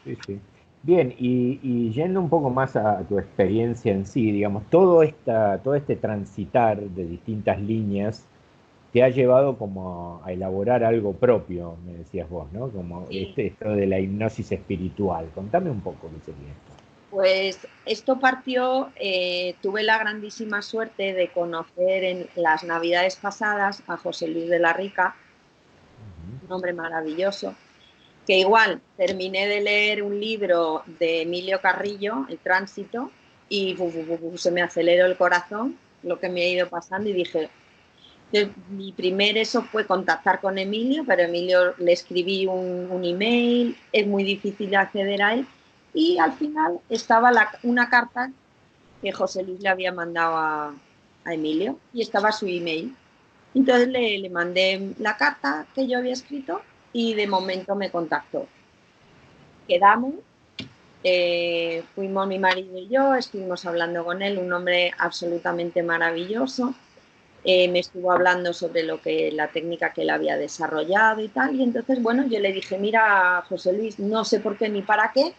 Sí, sí. Bien, y yendo un poco más a tu experiencia en sí, digamos, todo este transitar de distintas líneas te ha llevado como a elaborar algo propio, me decías vos, ¿no? Como Sí. esto de la hipnosis espiritual. Contame un poco qué sería esto. Pues esto partió, tuve la grandísima suerte de conocer en las navidades pasadas a José Luis de la Rica, un hombre maravilloso, que igual terminé de leer un libro de Emilio Carrillo, El Tránsito, y se me aceleró el corazón lo que me ha ido pasando y dije, mi primer eso fue contactar con Emilio, pero Emilio le escribí un email, es muy difícil acceder a él, y al final estaba una carta que José Luis le había mandado a Emilio y estaba su email. Entonces le mandé la carta que yo había escrito y de momento me contactó. Quedamos, fuimos mi marido y yo, estuvimos hablando con él, un hombre absolutamente maravilloso. Me estuvo hablando sobre la técnica que él había desarrollado y tal, y entonces, bueno, yo le dije, mira, José Luis, no sé por qué ni para qué,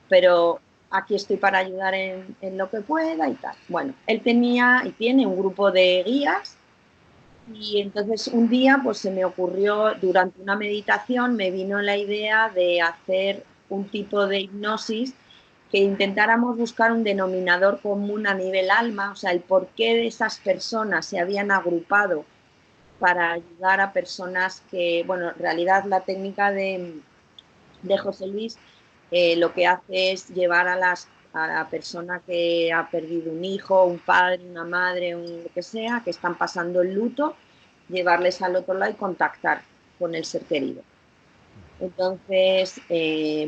pero aquí estoy para ayudar en lo que pueda y tal. Bueno, él tenía y tiene un grupo de guías y entonces un día pues se me ocurrió, durante una meditación me vino la idea de hacer un tipo de hipnosis que intentáramos buscar un denominador común a nivel alma, o sea, el porqué de esas personas se habían agrupado para ayudar a personas que, bueno, en realidad la técnica de José Luis lo que hace es llevar a la persona que ha perdido un hijo, un padre, una madre, lo que sea, que están pasando el luto, llevarles al otro lado y contactar con el ser querido. Entonces,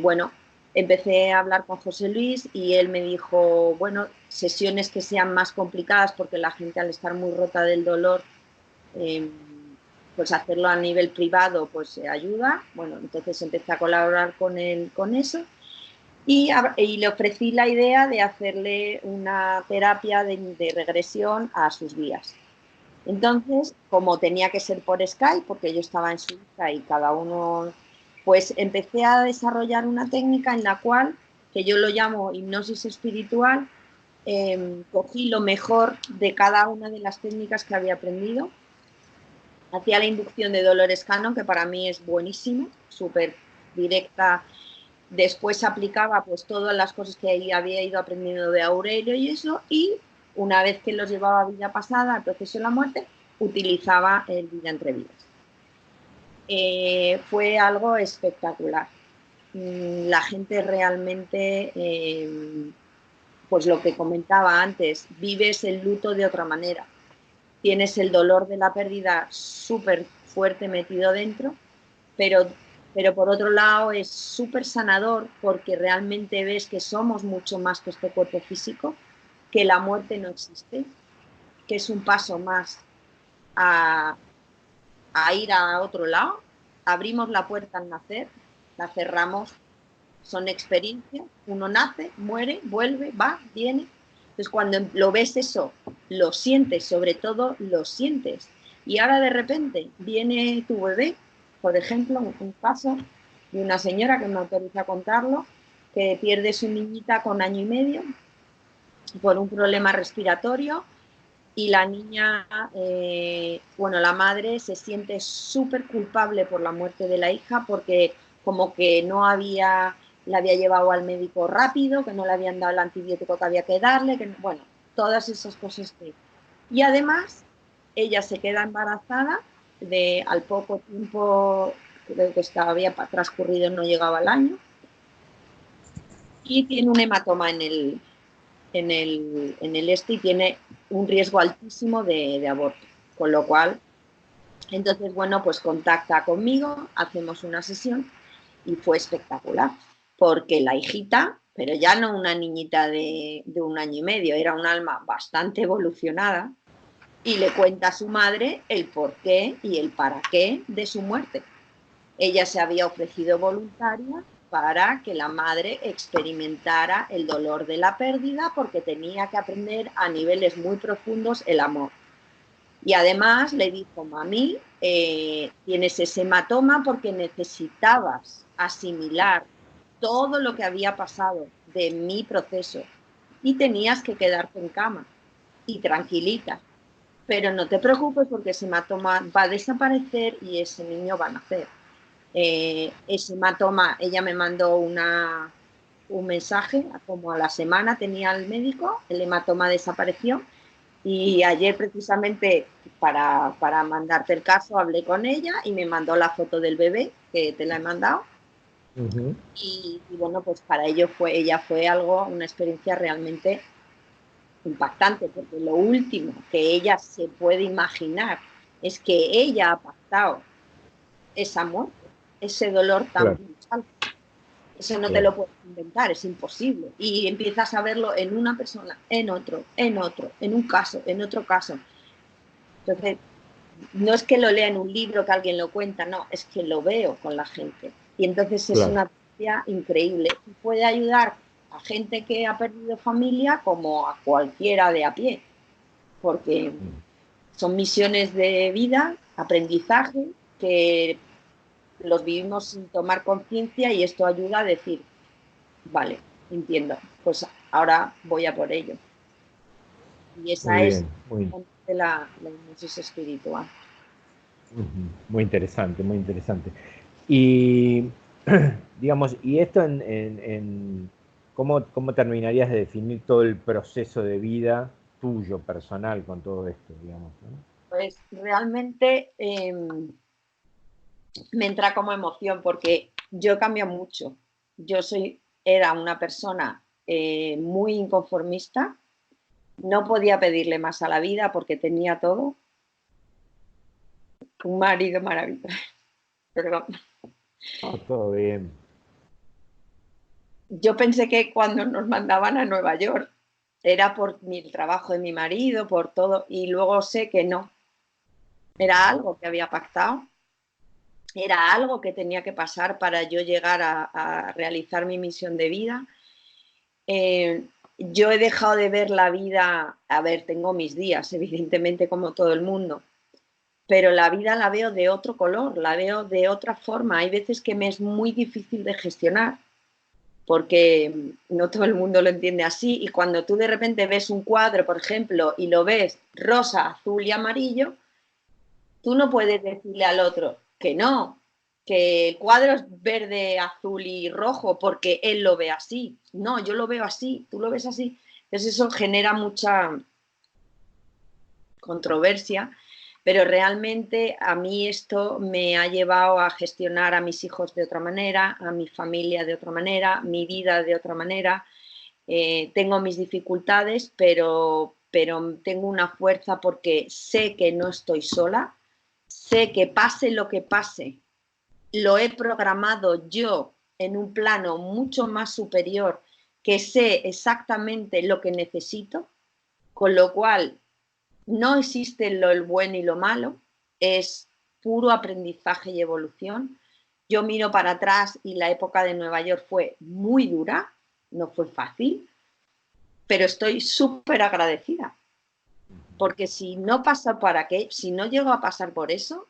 bueno, empecé a hablar con José Luis y él me dijo, bueno, sesiones que sean más complicadas porque la gente al estar muy rota del dolor, eh, pues hacerlo a nivel privado pues ayuda. Bueno, entonces empecé a colaborar con él con eso y le ofrecí la idea de hacerle una terapia de regresión a sus guías. Entonces, como tenía que ser por Skype, porque yo estaba en Suiza y cada uno, pues empecé a desarrollar una técnica en la cual, que yo lo llamo hipnosis espiritual, cogí lo mejor de cada una de las técnicas que había aprendido. Hacía la inducción de Dolores Cannon, que para mí es buenísimo, súper directa. Después aplicaba pues todas las cosas que había ido aprendiendo de Aurelio y eso, y una vez que los llevaba a vida pasada, al proceso de la muerte, utilizaba el vida entre vidas. Fue algo espectacular. La gente realmente, pues lo que comentaba antes, vives el luto de otra manera. Tienes el dolor de la pérdida súper fuerte metido dentro, pero, pero por otro lado es súper sanador porque realmente ves que somos mucho más que este cuerpo físico, que la muerte no existe, que es un paso más a, a ir a otro lado. Abrimos la puerta al nacer, la cerramos, son experiencias, uno nace, muere, vuelve, va, viene. Entonces cuando lo ves eso, lo sientes, sobre todo lo sientes. Y ahora de repente viene tu bebé, por ejemplo, un caso de una señora que me autoriza a contarlo, que pierde su niñita con 1 año y medio por un problema respiratorio y la niña, bueno, la madre se siente súper culpable por la muerte de la hija porque como que no había, la había llevado al médico rápido, que no le habían dado el antibiótico que había que darle, que, bueno, todas esas cosas que... Y además, ella se queda embarazada al poco tiempo, creo que había transcurrido, no llegaba al año, y tiene un hematoma en el este y tiene un riesgo altísimo de aborto. Con lo cual, entonces, bueno, pues contacta conmigo, hacemos una sesión y fue espectacular, porque la hijita, pero ya no una niñita de 1 año y medio, era un alma bastante evolucionada y le cuenta a su madre el porqué y el para qué de su muerte. Ella se había ofrecido voluntaria para que la madre experimentara el dolor de la pérdida porque tenía que aprender a niveles muy profundos el amor. Y además le dijo, mami, tienes ese hematoma porque necesitabas asimilar todo lo que había pasado de mi proceso y tenías que quedarte en cama y tranquilita. Pero no te preocupes porque ese hematoma va a desaparecer y ese niño va a nacer. Ese hematoma, ella me mandó un mensaje, como a la semana tenía el médico, el hematoma desapareció y ayer precisamente para mandarte el caso hablé con ella y me mandó la foto del bebé, que te la he mandado. Y bueno, pues para ella fue algo, una experiencia realmente impactante, porque lo último que ella se puede imaginar es que ella ha pactado esa muerte, ese dolor tan Claro, brutal. Eso no te claro, lo puedes inventar, es imposible. Y empiezas a verlo en una persona, en otro, en un caso, en otro caso. Entonces, no es que lo lea en un libro, que alguien lo cuenta, no, es que lo veo con la gente. Y entonces es claro. una terapia increíble. Y puede ayudar a gente que ha perdido familia como a cualquiera de a pie, porque son misiones de vida, aprendizaje, que los vivimos sin tomar conciencia y esto ayuda a decir, vale, entiendo, pues ahora voy a por ello. Y esa Muy es bien, muy, la hipnosis espiritual. muy interesante, muy interesante. Y, digamos, y esto ¿cómo terminarías de definir todo el proceso de vida tuyo, personal, con todo esto, digamos, ¿no? Pues realmente me entra como emoción porque yo cambio mucho. Era una persona muy inconformista, no podía pedirle más a la vida porque tenía todo. Un marido maravilloso. Perdón. Ah, todo bien. Yo pensé que cuando nos mandaban a Nueva York era por el trabajo de mi marido, por todo, y luego sé que no. Era algo que había pactado, era algo que tenía que pasar para yo llegar a realizar mi misión de vida. Yo he dejado de ver la vida, a ver, tengo mis días, evidentemente como todo el mundo, pero la vida la veo de otro color, la veo de otra forma. Hay veces que me es muy difícil de gestionar porque no todo el mundo lo entiende así y cuando tú de repente ves un cuadro, por ejemplo, y lo ves rosa, azul y amarillo, tú no puedes decirle al otro que no, que el cuadro es verde, azul y rojo porque él lo ve así. No, yo lo veo así, tú lo ves así. Entonces eso genera mucha controversia, pero realmente a mí esto me ha llevado a gestionar a mis hijos de otra manera, a mi familia de otra manera, mi vida de otra manera. Tengo mis dificultades, pero tengo una fuerza porque sé que no estoy sola, sé que pase lo que pase, lo he programado yo en un plano mucho más superior, que sé exactamente lo que necesito, con lo cual no existe el bueno y lo malo, es puro aprendizaje y evolución. Yo miro para atrás y la época de Nueva York fue muy dura, no fue fácil, pero estoy súper agradecida, porque si no pasa para qué, si no llego a pasar por eso,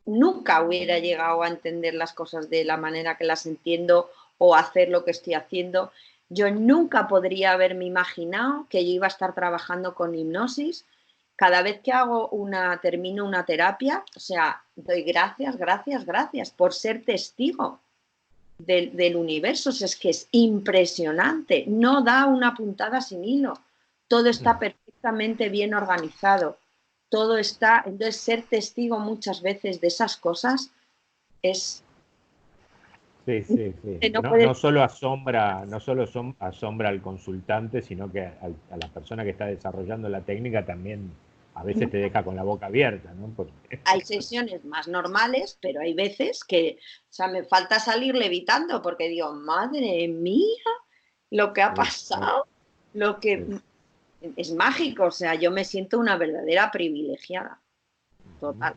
nunca hubiera llegado a entender las cosas de la manera que las entiendo o hacer lo que estoy haciendo. Yo nunca podría haberme imaginado que yo iba a estar trabajando con hipnosis. Cada vez que termino una terapia, o sea, doy gracias, gracias, gracias por ser testigo del universo. O sea, es que es impresionante. No da una puntada sin hilo. Todo está perfectamente bien organizado. Todo está. Entonces, ser testigo muchas veces de esas cosas es. Sí, sí, sí. No No, puede. no solo asombra al consultante, sino que a la persona que está desarrollando la técnica también a veces te deja con la boca abierta, ¿no? Porque, Hay sesiones más normales, pero hay veces que, o sea, me falta salir levitando porque digo, madre mía, lo que ha sí, ¿no? pasado, lo que Sí. es mágico, o sea, yo me siento una verdadera privilegiada, total.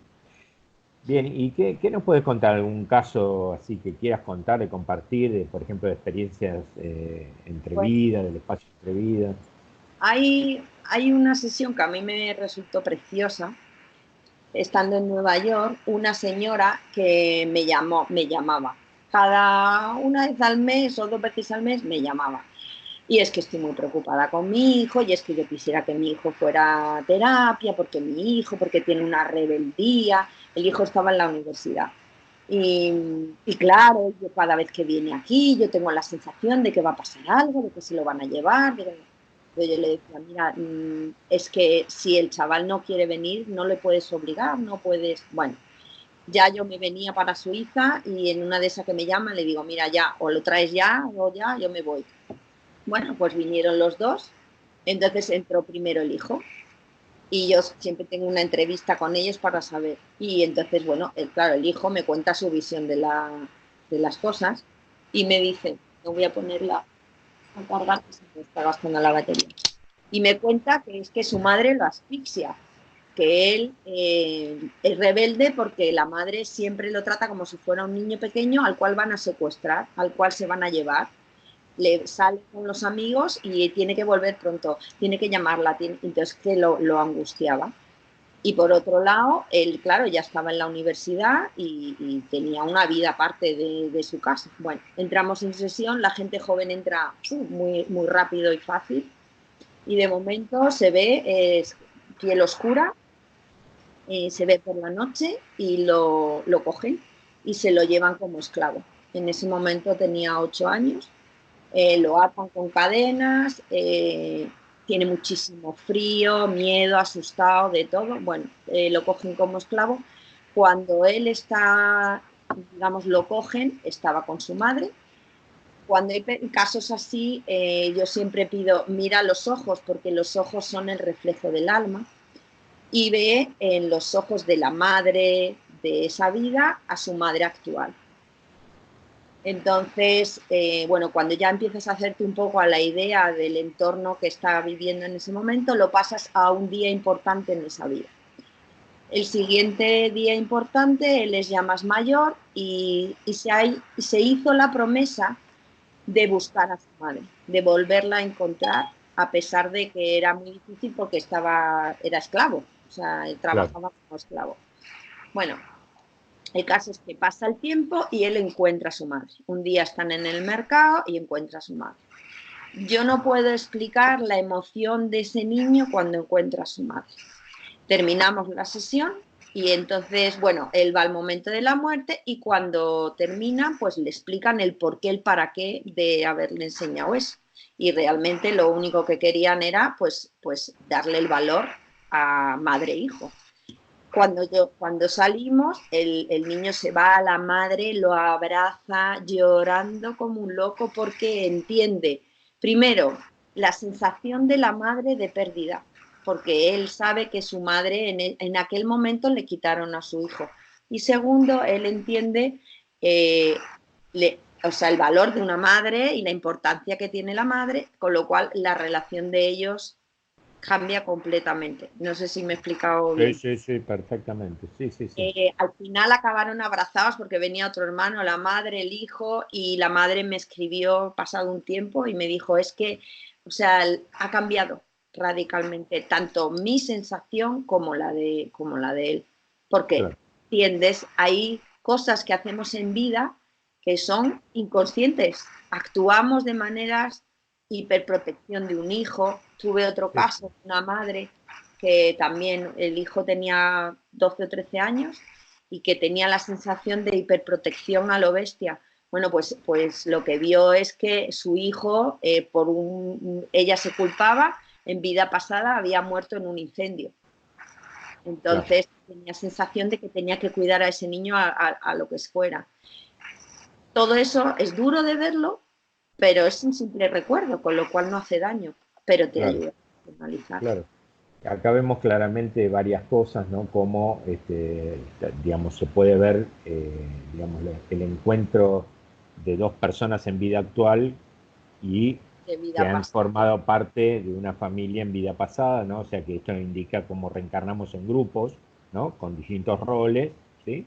Bien, ¿y qué nos puedes contar? ¿Algún caso así que quieras contar, de compartir, por ejemplo, de experiencias entre Pues vida, del espacio entre vida? hay una sesión que a mí me resultó preciosa, estando en Nueva York, una señora que me llamaba. Cada una vez al mes o dos veces al mes me llamaba. Y es que estoy muy preocupada con mi hijo, y es que yo quisiera que mi hijo fuera a terapia, porque porque tiene una rebeldía, el hijo estaba en la universidad. Y claro, yo cada vez que viene aquí, yo tengo la sensación de que va a pasar algo, de que se lo van a llevar. Pero yo le decía, mira, es que si el chaval no quiere venir, no le puedes obligar, no puedes. Bueno, ya yo me venía para Suiza y en una de esas que me llaman le digo, mira, ya, o lo traes ya, o ya, yo me voy. Bueno, pues vinieron los dos, entonces entró primero el hijo y yo siempre tengo una entrevista con ellos para saber. Y entonces, bueno, claro, el hijo me cuenta su visión de las cosas y me dice, no voy a ponerla a cargar, que se me está gastando la batería. Y me cuenta que es que su madre lo asfixia, que él es rebelde porque la madre siempre lo trata como si fuera un niño pequeño al cual van a secuestrar, al cual se van a llevar, le sale con los amigos y tiene que volver pronto, tiene que llamarla, entonces que lo angustiaba. Y por otro lado, él, claro, ya estaba en la universidad y tenía una vida aparte de su casa. Bueno, entramos en sesión, la gente joven entra muy, muy rápido y fácil. Y de momento se ve piel oscura, se ve por la noche y lo cogen y se lo llevan como esclavo. En ese momento tenía 8 años, lo atan con cadenas, tiene muchísimo frío, miedo, asustado, de todo. Bueno, lo cogen como esclavo. Cuando él está, digamos, lo cogen, estaba con su madre. Cuando hay casos así, yo siempre pido, mira los ojos, porque los ojos son el reflejo del alma, y ve en los ojos de la madre de esa vida a su madre actual. Entonces, bueno, cuando ya empiezas a hacerte un poco a la idea del entorno que está viviendo en ese momento, lo pasas a un día importante en esa vida. El siguiente día importante, él es ya más mayor y se hizo la promesa de buscar a su madre, de volverla a encontrar, a pesar de que era muy difícil porque era esclavo, o sea, él Claro. trabajaba como esclavo. Bueno, el caso es que pasa el tiempo y él encuentra a su madre. Un día están en el mercado y encuentra a su madre. Yo no puedo explicar la emoción de ese niño cuando encuentra a su madre. Terminamos la sesión y entonces, bueno, él va al momento de la muerte y cuando termina, pues le explican el por qué, el para qué de haberle enseñado eso. Y realmente lo único que querían era, pues darle el valor a madre e hijo. Cuando salimos, el niño se va a la madre, lo abraza llorando como un loco porque entiende, primero, la sensación de la madre de pérdida, porque él sabe que su madre en aquel momento le quitaron a su hijo. Y segundo, él entiende o sea, el valor de una madre y la importancia que tiene la madre, con lo cual la relación de ellos cambia completamente. No sé si me he explicado Sí, bien. sí, sí, perfectamente. Sí, sí, sí. Al final acabaron abrazados porque venía otro hermano, la madre, el hijo, y la madre me escribió pasado un tiempo y me dijo, es que, o sea, ha cambiado radicalmente tanto mi sensación como la de él. Porque, Claro. entiendes, hay cosas que hacemos en vida que son inconscientes. Actuamos de maneras hiperprotección de un hijo. Tuve otro Sí, caso, una madre que también el hijo tenía 12 o 13 años y que tenía la sensación de hiperprotección a lo bestia. Bueno, pues lo que vio es que su hijo, ella se culpaba, en vida pasada había muerto en un incendio. claro. Entonces tenía sensación de que tenía que cuidar a ese niño a lo que fuera. Todo eso es duro de verlo, pero es un simple recuerdo, con lo cual no hace daño, pero te Claro, ayuda a analizar. claro. Acá vemos claramente varias cosas, ¿no? Cómo, digamos, se puede ver, digamos, el encuentro de dos personas en vida actual y De que vida han pasada. formado parte de una familia en vida pasada, ¿no? O sea que esto indica cómo reencarnamos en grupos, ¿no? Con distintos roles, ¿sí?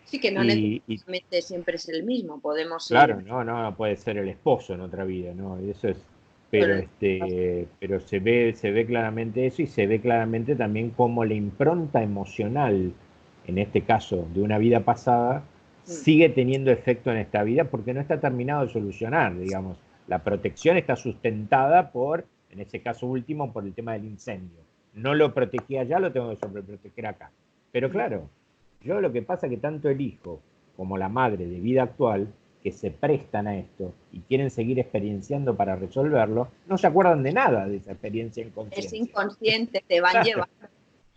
Sí, que no Y necesariamente siempre es el mismo, podemos claro, ir no puede ser el esposo en otra vida, ¿no? Eso es, con pero el... pero se ve claramente eso y se ve claramente también cómo la impronta emocional, en este caso de una vida pasada, sigue teniendo efecto en esta vida porque no está terminado de solucionar, digamos. La protección está sustentada por, en ese caso último, por el tema del incendio. No lo protegí allá, lo tengo que sobreproteger acá. Pero claro, yo lo que pasa es que tanto el hijo como la madre de vida actual que se prestan a esto y quieren seguir experienciando para resolverlo, no se acuerdan de nada de esa experiencia en Es conciencia. inconsciente, te van Claro, llevando.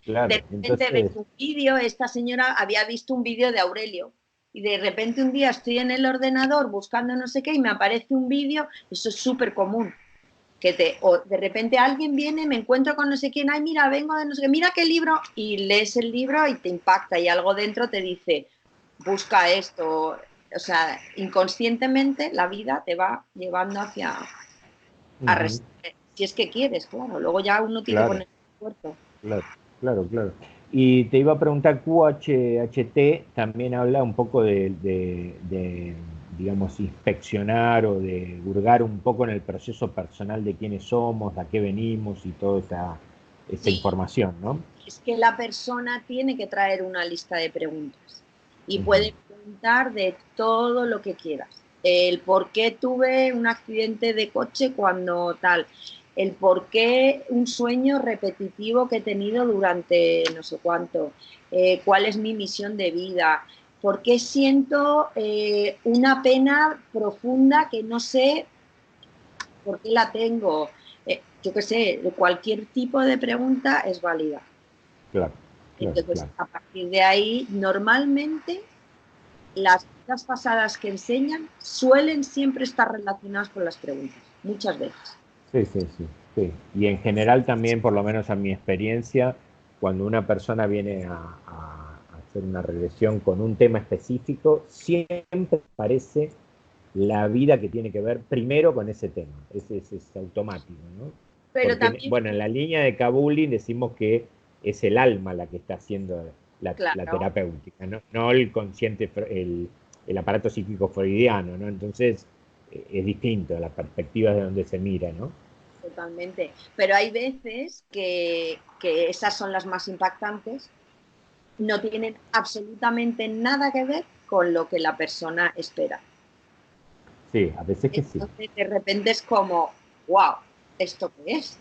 claro. De repente ves Entonces, un vídeo, esta señora había visto un vídeo de Aurelio y de repente un día estoy en el ordenador buscando no sé qué y me aparece un vídeo, eso es súper común, o de repente alguien viene, me encuentro con no sé quién, ay mira, vengo de no sé qué, mira qué libro, y lees el libro y te impacta y algo dentro te dice, busca esto, o sea, inconscientemente la vida te va llevando hacia a ujú, si es que quieres, claro, luego ya uno tiene que claro, poner el esfuerzo. claro, claro, claro. Y te iba a preguntar, QHHT también habla un poco digamos, inspeccionar o de hurgar un poco en el proceso personal de quiénes somos, a qué venimos y toda esa Sí, información, ¿no? es que la persona tiene que traer una lista de preguntas y Ujú. puede preguntar de todo lo que quieras. El por qué tuve un accidente de coche cuando tal, el por qué un sueño repetitivo que he tenido durante no sé cuánto, cuál es mi misión de vida, por qué siento una pena profunda que no sé por qué la tengo. Yo qué sé, cualquier tipo de pregunta es válida. Claro, claro, Entonces, claro. a partir de ahí, normalmente las vidas pasadas que enseñan suelen siempre estar relacionadas con las preguntas, muchas veces. Sí, sí, sí, sí. Y en general también, por lo menos a mi experiencia, cuando una persona viene a hacer una regresión con un tema específico, siempre aparece la vida que tiene que ver primero con ese tema. Es automático, ¿no? Pero Porque, también, bueno, en la línea de Kabuli decimos que es el alma la que está haciendo la claro, terapéutica, ¿no? No el consciente, el aparato psíquico freudiano, ¿no? Entonces, es distinto la perspectiva de donde se mira, ¿no? totalmente. Pero hay veces que esas son las más impactantes, no tienen absolutamente nada que ver con lo que la persona espera. Sí, a veces que sí. Entonces, de repente es como, wow, ¿esto qué es?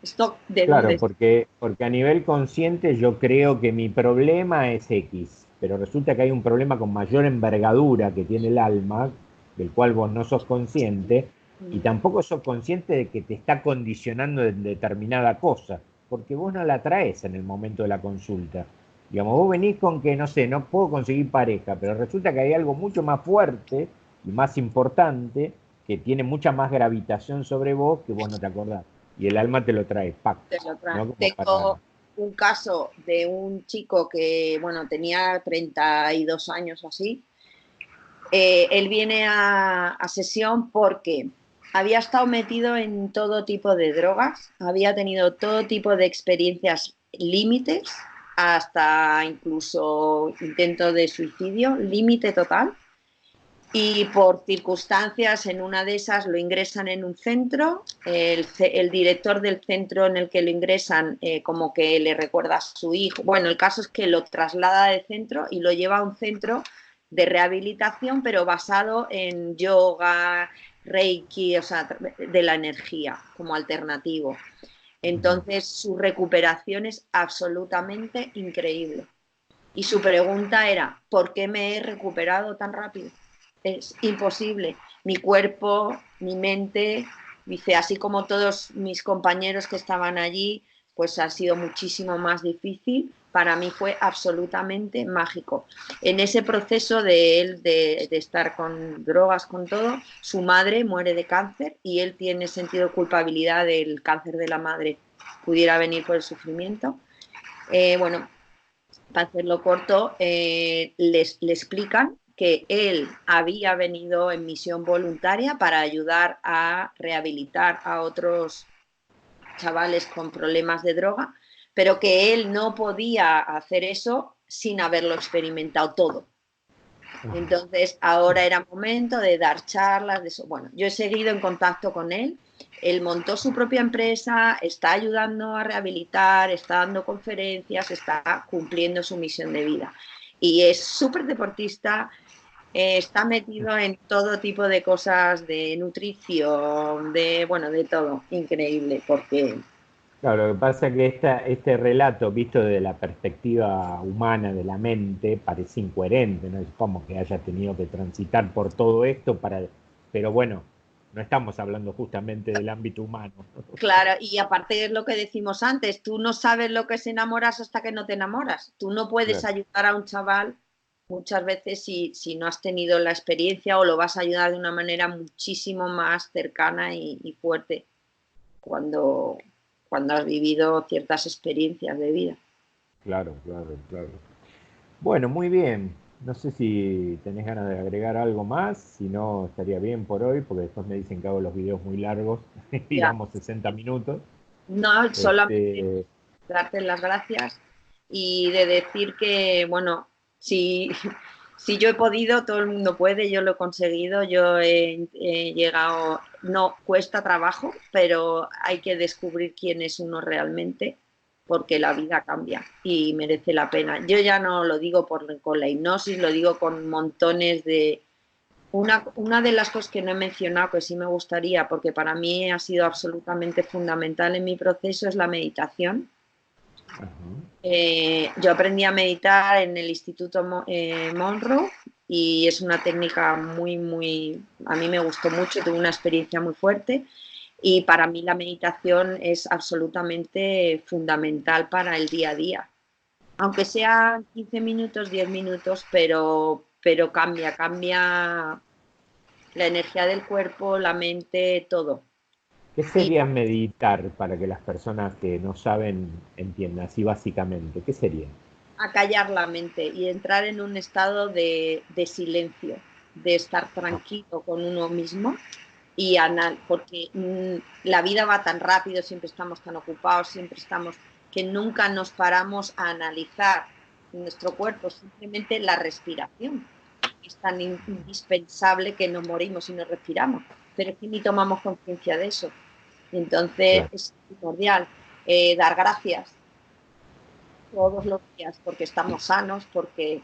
¿Esto de dónde Claro, es? porque a nivel consciente yo creo que mi problema es X, pero resulta que hay un problema con mayor envergadura que tiene el alma, del cual vos no sos consciente, y tampoco sos consciente de que te está condicionando en determinada cosa, porque vos no la traes en el momento de la consulta. Digamos, vos venís con que, no sé, no puedo conseguir pareja, pero resulta que hay algo mucho más fuerte y más importante que tiene mucha más gravitación sobre vos que vos no te acordás y el alma te lo trae, ¡pac! ¿No? Como para... Tengo un caso de un chico que, bueno, tenía 32 años o así. Él viene a sesión porque había estado metido en todo tipo de drogas, había tenido todo tipo de experiencias límites, hasta incluso intento de suicidio, límite total, y por circunstancias en una de esas lo ingresan en un centro, el director del centro en el que lo ingresan como que le recuerda a su hijo, bueno, el caso es que lo traslada de centro y lo lleva a un centro de rehabilitación, pero basado en yoga, reiki, o sea, de la energía como alternativo. Entonces su recuperación es absolutamente increíble. Y su pregunta era, ¿por qué me he recuperado tan rápido? Es imposible. Mi cuerpo, mi mente, dice, así como todos mis compañeros que estaban allí, pues ha sido muchísimo más difícil. Para mí fue absolutamente mágico. En ese proceso de él de estar con drogas, con todo, su madre muere de cáncer y él tiene sentido de culpabilidad del cáncer de la madre pudiera venir por el sufrimiento. Bueno, para hacerlo corto, le explican que él había venido en misión voluntaria para ayudar a rehabilitar a otros chavales con problemas de droga, pero que él no podía hacer eso sin haberlo experimentado todo. Entonces, ahora era momento de dar charlas de eso. Bueno, yo he seguido en contacto con él. Él montó su propia empresa, está ayudando a rehabilitar, está dando conferencias, está cumpliendo su misión de vida. Y es súper deportista, está metido en todo tipo de cosas de nutrición, de, bueno, de todo. Increíble, porque Claro, lo que pasa es que este relato, visto desde la perspectiva humana de la mente, parece incoherente, ¿no? Es como que haya tenido que transitar por todo esto para... Pero bueno, no estamos hablando justamente del ámbito humano. claro, y aparte es lo que decimos antes, tú no sabes lo que es enamoras hasta que no te enamoras. Tú no puedes Claro, ayudar a un chaval muchas veces si no has tenido la experiencia o lo vas a ayudar de una manera muchísimo más cercana y fuerte cuando, cuando has vivido ciertas experiencias de vida. claro, claro, claro. Bueno, muy bien. No sé si tenés ganas de agregar algo más, si no estaría bien por hoy, porque después me dicen que hago los videos muy largos y Ya. vamos 60 minutos. No, solamente Este, darte las gracias y de decir que, bueno, si Si yo he podido, todo el mundo puede, yo lo he conseguido, yo he llegado, no cuesta trabajo, pero hay que descubrir quién es uno realmente, porque la vida cambia y merece la pena. Yo ya no lo digo con la hipnosis, lo digo con montones de... Una de las cosas que no he mencionado, que sí me gustaría, porque para mí ha sido absolutamente fundamental en mi proceso, es la meditación. Yo aprendí a meditar en el Instituto Monroe y es una técnica a mí me gustó mucho, tuve una experiencia muy fuerte y para mí la meditación es absolutamente fundamental para el día a día. Aunque sea 15 minutos, 10 minutos, pero cambia la energía del cuerpo, la mente, todo. ¿Qué Y sería meditar para que las personas que no saben entiendan, así básicamente? ¿Qué sería? acallar la mente y entrar en un estado de silencio, de estar Ah, tranquilo con uno mismo y porque la vida va tan rápido, siempre estamos tan ocupados, siempre estamos que nunca nos paramos a analizar nuestro cuerpo, simplemente la respiración. Es tan indispensable que nos morimos y no respiramos, pero es que ni tomamos conciencia de eso. Entonces claro. es primordial dar gracias todos los días porque estamos sanos, porque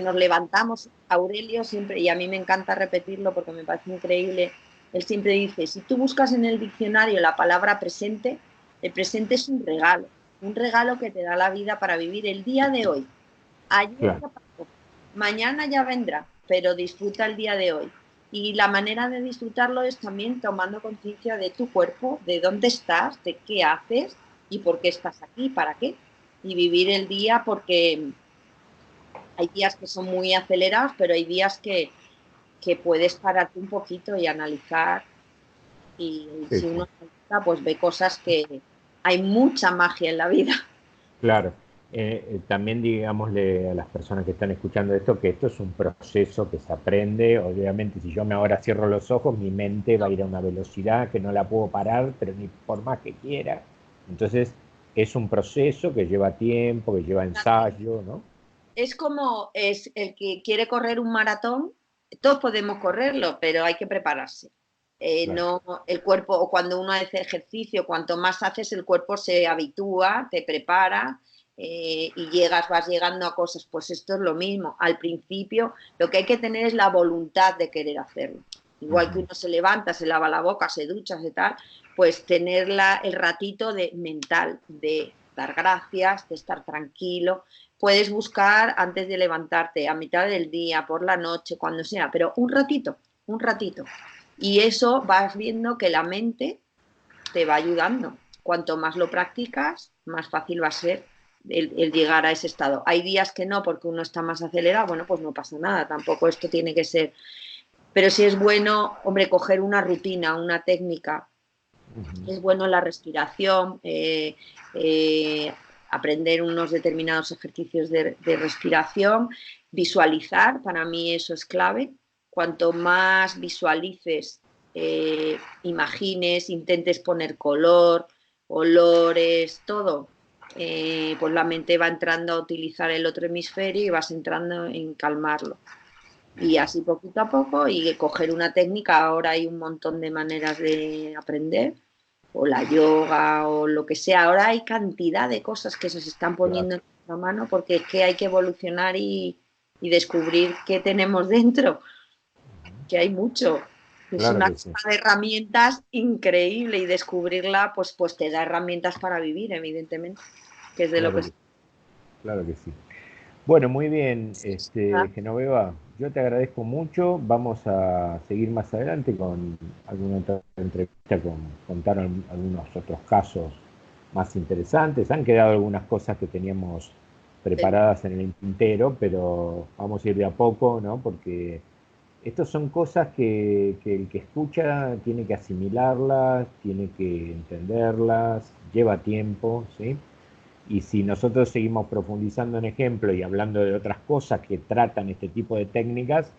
nos levantamos. Aurelio siempre, y a mí me encanta repetirlo porque me parece increíble, él siempre dice, si tú buscas en el diccionario la palabra presente, el presente es un regalo que te da la vida para vivir el día de hoy. Ayer Claro. ya pasó, mañana ya vendrá, pero disfruta el día de hoy. Y la manera de disfrutarlo es también tomando conciencia de tu cuerpo, de dónde estás, de qué haces y por qué estás aquí, para qué. Y vivir el día porque hay días que son muy acelerados, pero hay días que puedes pararte un poquito y analizar. Y Sí, si sí. uno analiza, pues ve cosas que hay mucha magia en la vida. Claro. También digámosle a las personas que están escuchando esto que esto es un proceso que se aprende. Obviamente, si yo me ahora cierro los ojos, mi mente va a ir a una velocidad que no la puedo parar, pero ni por más que quiera. Entonces, es un proceso que lleva tiempo, que lleva ensayo, ¿no? Es como es el que quiere correr un maratón, todos podemos correrlo, pero hay que prepararse. Claro. No, el cuerpo, o cuando uno hace ejercicio, cuanto más haces, el cuerpo se habitúa, te prepara y vas llegando a cosas. Pues esto es lo mismo. Al principio, lo que hay que tener es la voluntad de querer hacerlo. Igual que Ujú. uno se levanta, se lava la boca, se ducha, se tal, pues tener el ratito mental de dar gracias, de estar tranquilo. Puedes buscar antes de levantarte, a mitad del día, por la noche, cuando sea, pero un ratito, un ratito. Y eso vas viendo que la mente te va ayudando. Cuanto más lo practicas, más fácil va a ser el llegar a ese estado. Hay días que no, porque uno está más acelerado, bueno, pues no pasa nada, tampoco esto tiene que ser. Pero sí es bueno, hombre, coger una rutina, una técnica. Ujú. Es bueno la respiración, eh, aprender unos determinados ejercicios de respiración, visualizar, para mí eso es clave. Cuanto más visualices, imagines, intentes poner color, olores, todo, pues la mente va entrando a utilizar el otro hemisferio y vas entrando en calmarlo. Y así poquito a poco y coger una técnica, ahora hay un montón de maneras de aprender, o la yoga o lo que sea. Ahora hay cantidad de cosas que se están Claro. poniendo en nuestra mano porque es que hay que evolucionar y descubrir qué tenemos dentro, que hay mucho. Es Claro una que sí. caja de herramientas increíble y descubrirla pues te da herramientas para vivir, evidentemente, que es de lo Claro que que, se claro que sí. Bueno, muy bien, trata. Genoveva, yo te agradezco mucho. Vamos a seguir más adelante con alguna otra entrevista, contar algunos otros casos más interesantes. Han quedado algunas cosas que teníamos preparadas en el tintero, pero vamos a ir de a poco, ¿no? Porque estas son cosas que el que escucha tiene que asimilarlas, tiene que entenderlas, lleva tiempo, ¿sí? Y si nosotros seguimos profundizando en ejemplos y hablando de otras cosas que tratan este tipo de técnicas,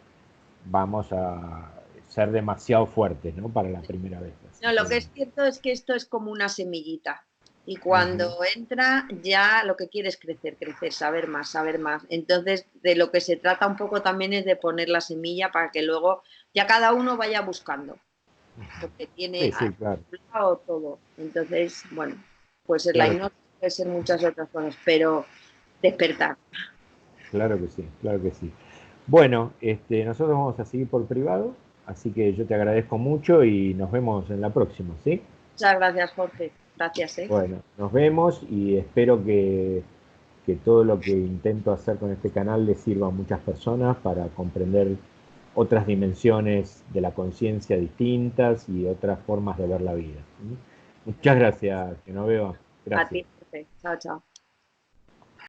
vamos a ser demasiado fuertes, ¿no? Para la primera vez. Así No, lo que que bueno, es cierto es que esto es como una semillita. Y cuando entra, ya lo que quiere es crecer, crecer, saber más, saber más. Entonces, de lo que se trata un poco también es de poner la semilla para que luego ya cada uno vaya buscando, porque tiene Sí, sí, claro. lado todo. Entonces, bueno, puede ser la Claro, hipnosis, puede ser muchas otras cosas, pero despertar. claro que sí, claro que sí. Bueno, nosotros vamos a seguir por privado, así que yo te agradezco mucho y nos vemos en la próxima, ¿sí? Muchas gracias, Jorge. Gracias, ¿eh? Bueno, nos vemos y espero que todo lo que intento hacer con este canal le sirva a muchas personas para comprender otras dimensiones de la conciencia distintas y otras formas de ver la vida. ¿Sí? Muchas gracias, Genoveva. A Gracias. ti, Jorge. Chao, chao.